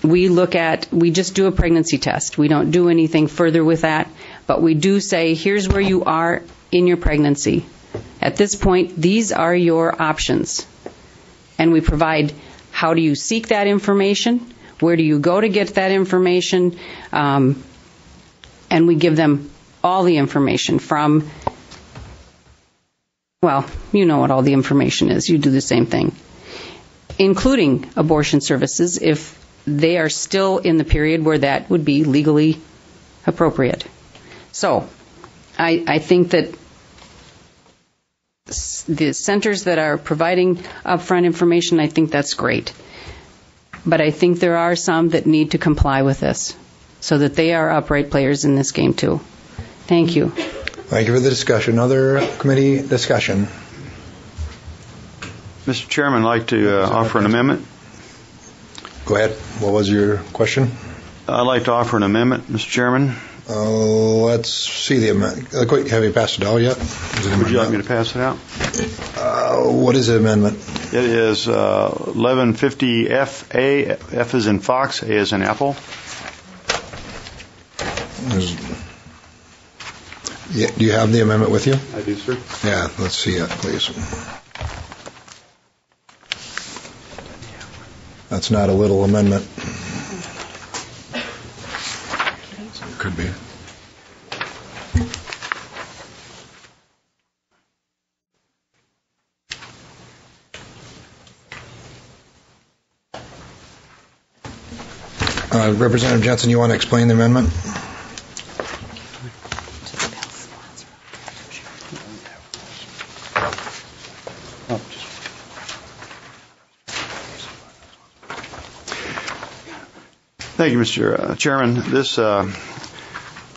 S12: we just do a pregnancy test. We don't do anything further with that, but we do say, here's where you are in your pregnancy. At this point, these are your options. And we provide, how do you seek that information? Where do you go to get that information? And we give them all the information from, well, you know what all the information is. You do the same thing, including abortion services if they are still in the period where that would be legally appropriate. So I think that the centers that are providing upfront information, I think that's great. But I think there are some that need to comply with this so that they are upright players in this game too. Thank you.
S1: Thank you for the discussion. Other committee discussion?
S17: Mr. Chairman, I'd like to offer an amendment.
S1: Go ahead. What was your question?
S17: I'd like to offer an amendment, Mr. Chairman.
S1: Let's see the amendment. Have you passed it out yet?
S17: Would you like me to pass it out?
S1: What is the amendment?
S17: It is 1150FA. F is in Fox, A is in Apple.
S1: Do you have the amendment with you?
S17: I do, sir.
S1: Yeah, let's see it, please. That's not a little amendment. Could be. Representative Jensen, you want to explain the amendment?
S17: Thank you, Mr. Chairman. This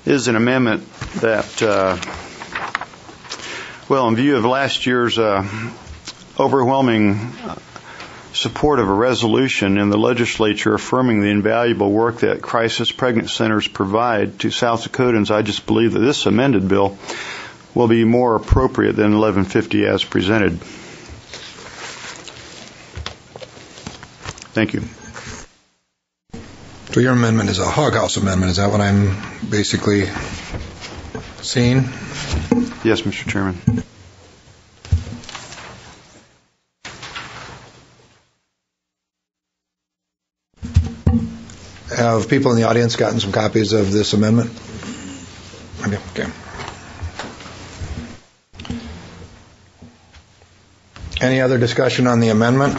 S17: is an amendment that, in view of last year's overwhelming support of a resolution in the legislature affirming the invaluable work that crisis pregnancy centers provide to South Dakotans, I just believe that this amended bill will be more appropriate than 1150 as presented. Thank you.
S1: So your amendment is a hog house amendment. Is that what I'm basically seeing?
S17: Yes, Mr. Chairman.
S1: Have people in the audience gotten some copies of this amendment? Okay. Any other discussion on the amendment?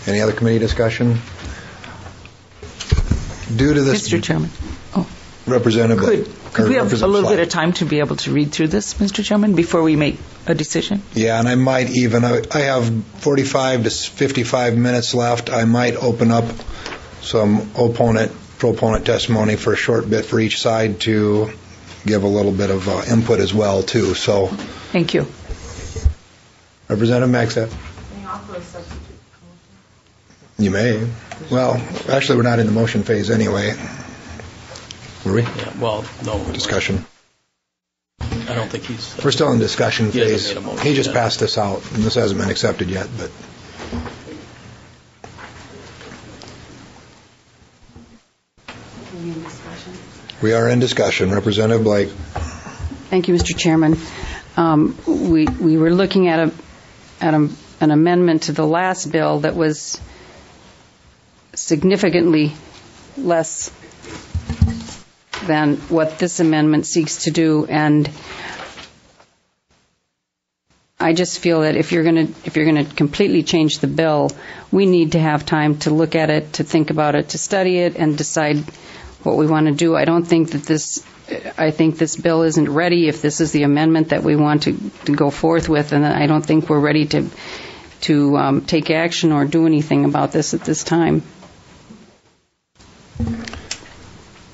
S1: Any other committee discussion? Due to this,
S18: Mr. Chairman.
S1: Representative.
S18: Could we have a little bit of time to be able to read through this, Mr. Chairman, before we make a decision?
S1: Yeah, and I might even, I have 45 to 55 minutes left. I might open up some proponent testimony for a short bit for each side to give a little bit of input as well, too. So,
S18: thank you.
S1: Representative Maxett. You may. Well, actually, we're not in the motion phase anyway. Were we?
S5: Yeah, well, no.
S1: Discussion.
S5: I don't think he's...
S1: We're still in discussion phase. He just
S5: yet.
S1: passed this out, and this hasn't been accepted yet, but... We are in discussion. Representative Blake.
S12: Thank you, Mr. Chairman. We were looking at an amendment to the last bill that was significantly less than what this amendment seeks to do, and I just feel that if you're going to completely change the bill, we need to have time to look at it, to think about it, to study it, and decide what we want to do. I think this bill isn't ready if this is the amendment that we want to go forth with, and I don't think we're ready to take action or do anything about this at this time.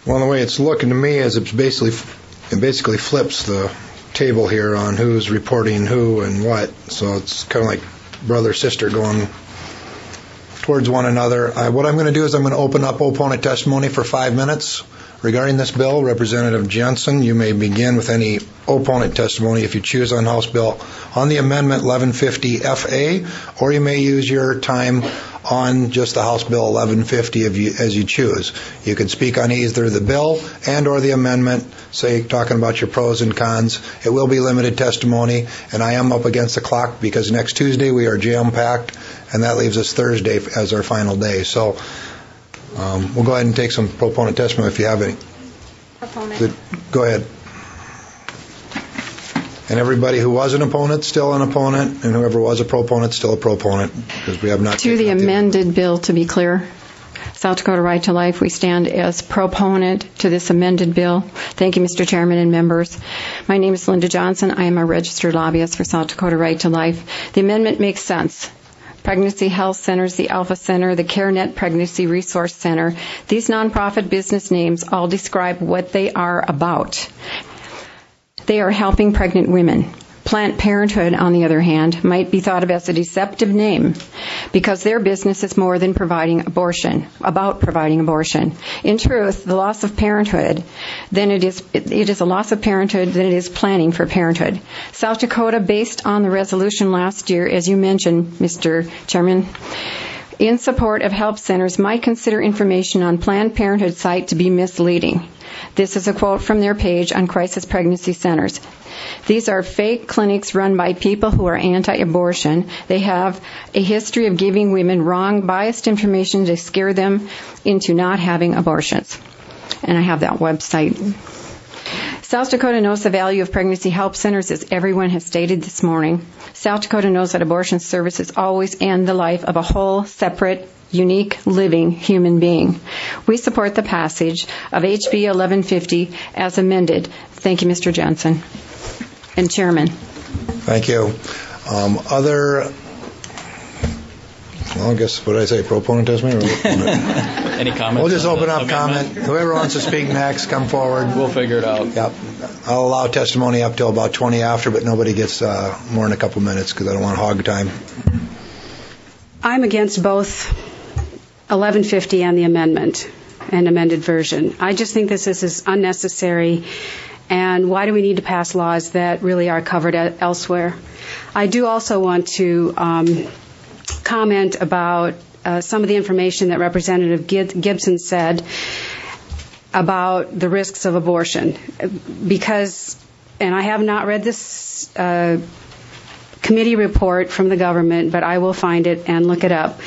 S1: Well, the way it's looking to me is it basically flips the table here on who's reporting who and what. So it's kind of like brother, sister going towards one another. What I'm going to do is I'm going to open up opponent testimony for 5 minutes regarding this bill. Representative Jensen, you may begin with any opponent testimony if you choose on House Bill on the amendment 1150 FA, or you may use your time on just the House Bill 1150 as you choose. You can speak on either the bill and or the amendment, say talking about your pros and cons. It will be limited testimony, and I am up against the clock because next Tuesday we are jam-packed, and that leaves us Thursday as our final day. So we'll go ahead and take some proponent testimony if you have any.
S11: Proponent.
S1: Go ahead. And everybody who was an opponent, still an opponent, and whoever was a proponent, still a proponent, because we have not...
S12: To the amended bill, to be clear, South Dakota Right to Life, we stand as proponent to this amended bill. Thank you, Mr. Chairman and members. My name is Linda Johnson. I am a registered lobbyist for South Dakota Right to Life. The amendment makes sense. Pregnancy Health Centers, the Alpha Center, the CareNet Pregnancy Resource Center, these nonprofit business names all describe what they are about. They are helping pregnant women. Planned Parenthood, on the other hand, might be thought of as a deceptive name because their business is more than providing abortion. In truth, the loss of parenthood, then it is a loss of parenthood than it is planning for parenthood. South Dakota, based on the resolution last year, as you mentioned, Mr. Chairman, in support of health centers, might consider information on Planned Parenthood site to be misleading. This is a quote from their page on crisis pregnancy centers. These are fake clinics run by people who are anti-abortion. They have a history of giving women wrong, biased information to scare them into not having abortions. And I have that website. South Dakota knows the value of pregnancy help centers, as everyone has stated this morning. South Dakota knows that abortion services always end the life of a whole, separate, unique, living human being. We support the passage of HB 1150 as amended. Thank you, Mr. Johnson and Chairman.
S1: Thank you. I guess, what did I say, proponent testimony?
S5: Any comments?
S1: We'll just open up comment. Whoever wants to speak next, come forward.
S5: We'll figure it out.
S1: Yep. I'll allow testimony up till about 20 after, but nobody gets more than a couple minutes because I don't want hog time.
S6: I'm against both 1150 and the amendment and amended version. I just think this is unnecessary, and why do we need to pass laws that really are covered elsewhere? I do also want to comment about some of the information that Representative Gibson said about the risks of abortion, because, and I have not read this committee report from the government, but I will find it and look it up.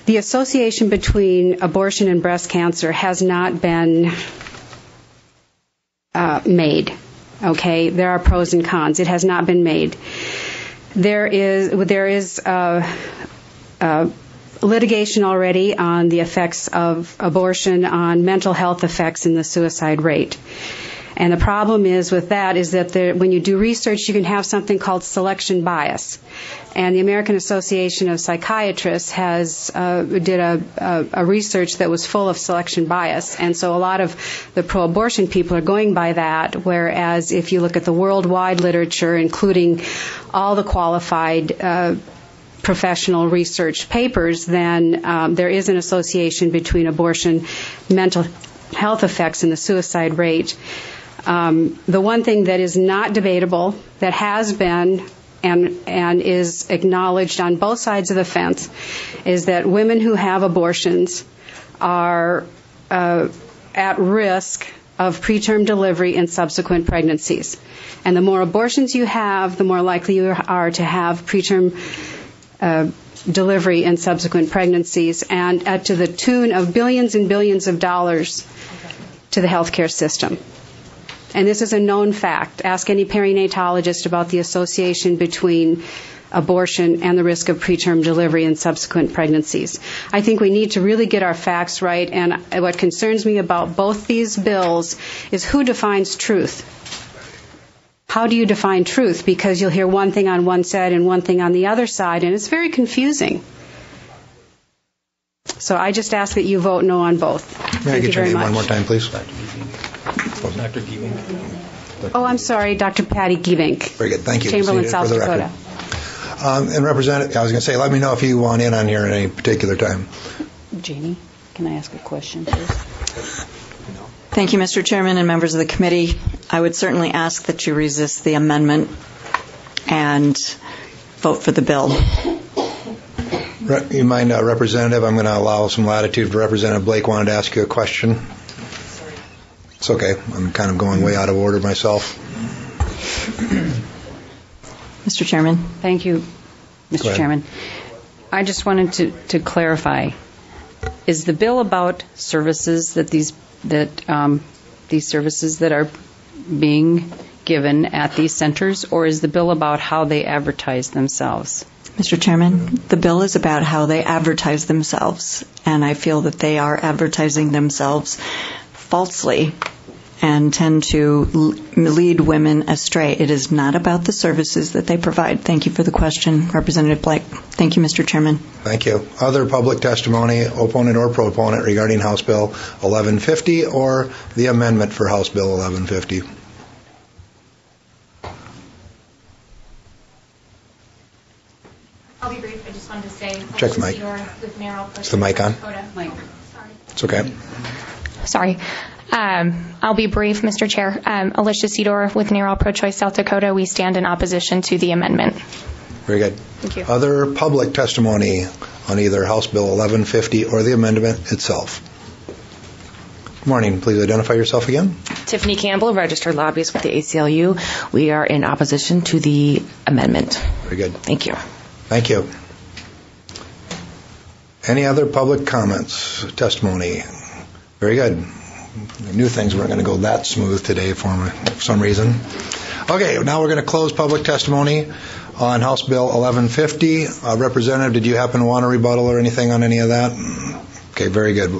S6: The association between abortion and breast cancer has not been made. Okay, there are pros and cons. It has not been made. There is litigation already on the effects of abortion on mental health effects and the suicide rate. And the problem is with that is that when you do research, you can have something called selection bias. And the American Association of Psychiatrists did a research that was full of selection bias. And so a lot of the pro-abortion people are going by that, whereas if you look at the worldwide literature, including all the qualified professional research papers, then there is an association between abortion, mental health effects, and the suicide rate. The one thing that is not debatable, that has been and is acknowledged on both sides of the fence, is that women who have abortions are at risk of preterm delivery and subsequent pregnancies. And the more abortions you have, the more likely you are to have preterm delivery and subsequent pregnancies, and to the tune of billions and billions of dollars to the healthcare system. And this is a known fact. Ask any perinatologist about the association between abortion and the risk of preterm delivery and subsequent pregnancies. I think we need to really get our facts right, and what concerns me about both these bills is who defines truth. How do you define truth? Because you'll hear one thing on one side and one thing on the other side, and it's very confusing. So I just ask that you vote no on both.
S1: May I
S6: Thank you
S1: get your
S6: very
S1: name
S6: much.
S1: one more time, please?
S19: Dr. Gieving.
S6: Oh, I'm sorry, Dr. Patty Gievink.
S1: Very good. Thank you.
S6: Chamberlain,
S1: Proceed
S6: South
S1: for the
S6: Dakota.
S1: record. And Representative, I was going to say, let me know if you want in on here at any particular time.
S18: Janie, can I ask a question, please?
S2: Thank you, Mr. Chairman and members of the committee. I would certainly ask that you resist the amendment and vote for the bill.
S1: You mind, Representative? I'm going to allow some latitude. If Representative Blake wanted to ask you a question. It's okay. I'm kind of going way out of order myself.
S2: Mr. Chairman.
S12: Thank you, Mr. Chairman. I just wanted to clarify. Is the bill about services that these services that are being given at these centers, or is the bill about how they advertise themselves?
S2: Mr. Chairman, the bill is about how they advertise themselves, and I feel that they are advertising themselves falsely and tend to lead women astray. It is not about the services that they provide. Thank you for the question, Representative Blake. Thank you, Mr. Chairman.
S1: Thank you. Other public testimony, opponent or proponent, regarding House Bill 1150 or the amendment for House Bill 1150?
S3: I'll be brief. I just wanted to say...
S1: Check the mic. Is the mic on?
S3: Mic.
S1: It's okay.
S3: Sorry. I'll be brief, Mr. Chair. Alicia Sidor with NARAL Pro-Choice South Dakota. We stand in opposition to the amendment.
S1: Very good.
S3: Thank you.
S1: Other public testimony on either House Bill 1150 or the amendment itself? Good morning. Please identify yourself again.
S4: Tiffany Campbell, registered lobbyist with the ACLU. We are in opposition to the amendment.
S1: Very good.
S4: Thank you.
S1: Thank you. Any other public comments, testimony? Very good. I knew things weren't going to go that smooth today for some reason. Okay, now we're going to close public testimony on House Bill 1150. Representative, did you happen to want a rebuttal or anything on any of that? Okay, very good.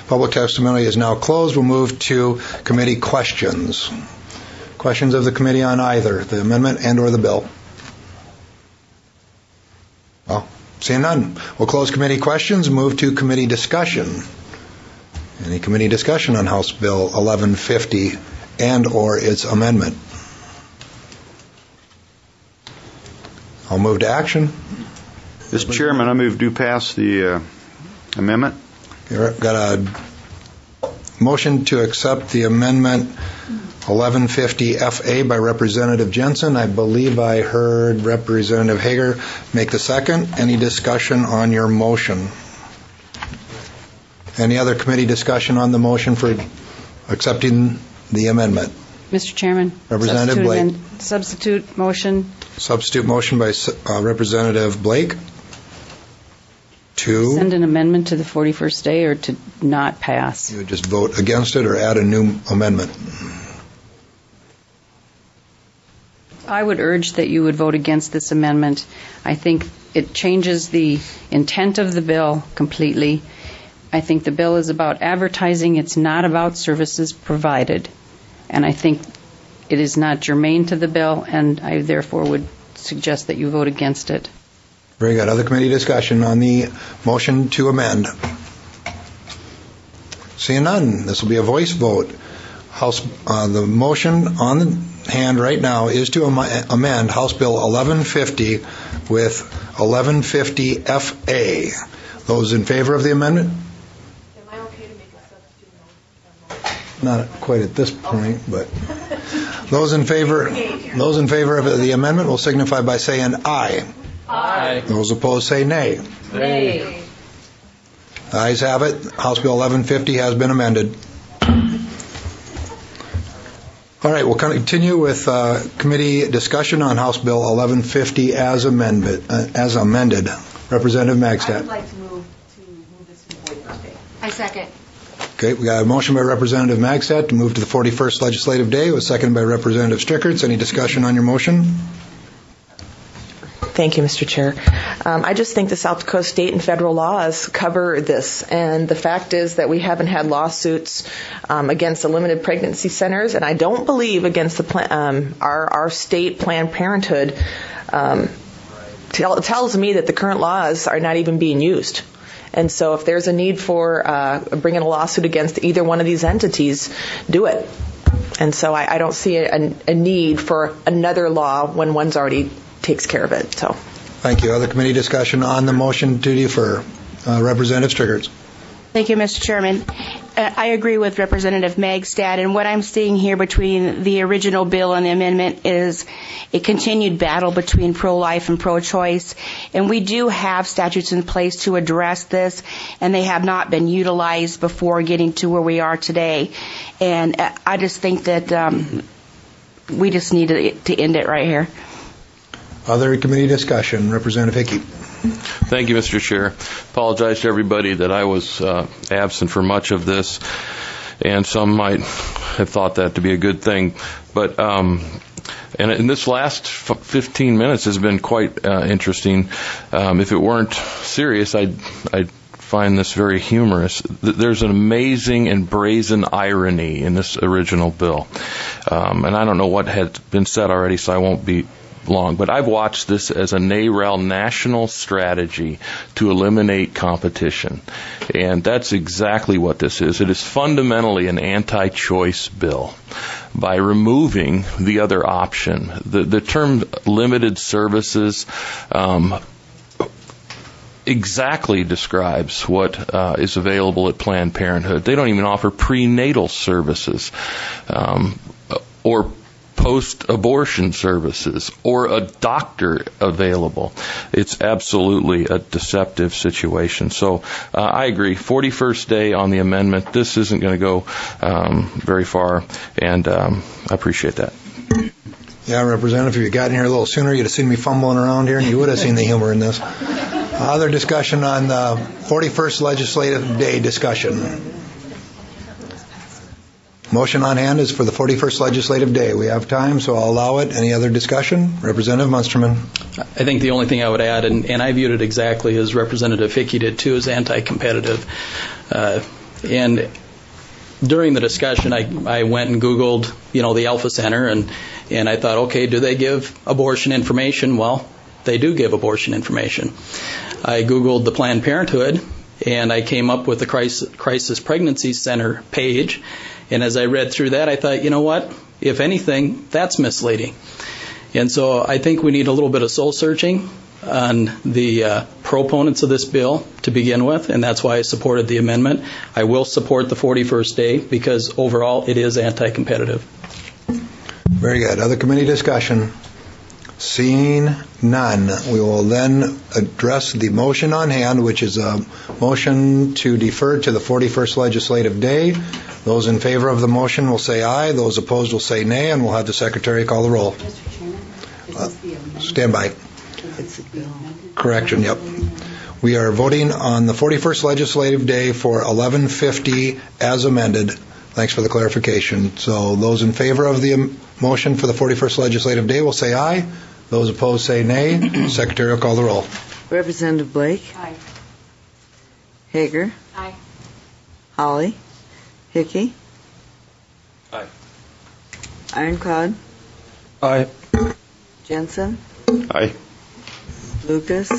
S1: Public testimony is now closed. We'll move to committee questions. Questions of the committee on either the amendment and or the bill? Well, seeing none. We'll close committee questions and move to committee discussion. Any committee discussion on House Bill 1150 and or its amendment? I'll move to action.
S17: Mr. Chairman, I move to pass the amendment.
S1: Got a motion to accept the amendment 1150 FA by Representative Jensen. I believe I heard Representative Hager make the second. Any discussion on your motion? Any other committee discussion on the motion for accepting the amendment?
S12: Mr. Chairman.
S1: Representative Blake.
S12: Substitute motion.
S1: Substitute motion by Representative Blake to
S18: send an amendment to the 41st day or to not pass.
S1: You would just vote against it or add a new amendment.
S18: I would urge that you would vote against this amendment. I think it changes the intent of the bill completely. I think the bill is about advertising. It's not about services provided. And I think it is not germane to the bill, and I therefore would suggest that you vote against it.
S1: Very good. Other committee discussion on the motion to amend? Seeing none, this will be a voice vote. The motion on the hand right now is to amend House Bill 1150 with 1150 FA. Those in favor of the amendment? Am I okay to make a substitute? Not quite at this point, but those in favor of the amendment will signify by saying aye. Aye. Those opposed say nay.
S18: Nay.
S1: Ayes have it. House Bill 1150 has been amended. All right, we'll continue with committee discussion on House Bill 1150 as amended. Representative Magstad.
S20: I would like to move this to the 41st day. I second.
S1: Okay, we got a motion by Representative Magstad to move to the 41st legislative day. It was seconded by Representative Strickerts. Any discussion on your motion?
S16: Thank you, Mr. Chair. I just think the South Dakota state and federal laws cover this, and the fact is that we haven't had lawsuits against the limited pregnancy centers, and I don't believe against the our state Planned Parenthood. Tells me that the current laws are not even being used. And so if there's a need for bringing a lawsuit against either one of these entities, do it. And so I don't see a need for another law when one's already takes care of it. So,
S1: thank you. Other committee discussion on the motion to defer. Representative Strickerts.
S21: Thank you, Mr. Chairman. I agree with Representative Magstad, and what I'm seeing here between the original bill and the amendment is a continued battle between pro-life and pro-choice, and we do have statutes in place to address this, and they have not been utilized before getting to where we are today. And I just think that we just need to end it right here.
S1: Other committee discussion. Representative Hickey.
S22: Thank you, Mr. Chair. Apologize to everybody that I was absent for much of this, and some might have thought that to be a good thing. But and in this last 15 minutes has been quite interesting. If it weren't serious, I'd find this very humorous. There's an amazing and brazen irony in this original bill, and I don't know what had been said already, so I won't be long, but I've watched this as a NARAL national strategy to eliminate competition, and that's exactly what this is. It is fundamentally an anti-choice bill by removing the other option. The term limited services exactly describes what is available at Planned Parenthood. They don't even offer prenatal services or post-abortion services or a doctor available. It's absolutely a deceptive situation. So I agree. 41st day on the amendment. This isn't going to go very far, and I appreciate that.
S1: Yeah, Representative, if you got in here a little sooner, you'd have seen me fumbling around here, and you would have seen the humor in this. Other discussion on the 41st legislative day discussion. Motion on hand is for the 41st legislative day. We have time, so I'll allow it. Any other discussion? Representative Munsterman.
S23: I think the only thing I would add, and I viewed it exactly as Representative Hickey did too, is anti-competitive. And during the discussion, I went and Googled, the Alpha Center, and I thought, okay, do they give abortion information? Well, they do give abortion information. I Googled the Planned Parenthood, and I came up with the Crisis Pregnancy Center page. And as I read through that, I thought, you know what? If anything, that's misleading. And so I think we need a little bit of soul searching on the proponents of this bill to begin with, and that's why I supported the amendment. I will support the 41st day because overall it is anti-competitive.
S1: Very good. Other committee discussion? Seeing none, we will then address the motion on hand, which is a motion to defer to the 41st legislative day. Those in favor of the motion will say aye. Those opposed will say nay, and we'll have the Secretary call the roll. Mr. Chairman, stand by. Correction, yep. We are voting on the 41st legislative day for 11:50 as amended. Thanks for the clarification. So those in favor of the motion for the 41st legislative day will say aye. Those opposed say nay. Secretary will call the roll.
S7: Representative Blake?
S12: Aye.
S7: Hager?
S12: Aye.
S7: Holly? Hickey?
S22: Aye.
S7: Ironclad?
S22: Aye.
S7: Jensen?
S17: Aye.
S7: Lucas?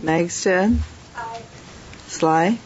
S7: Magstad?
S12: Aye.
S7: Sly?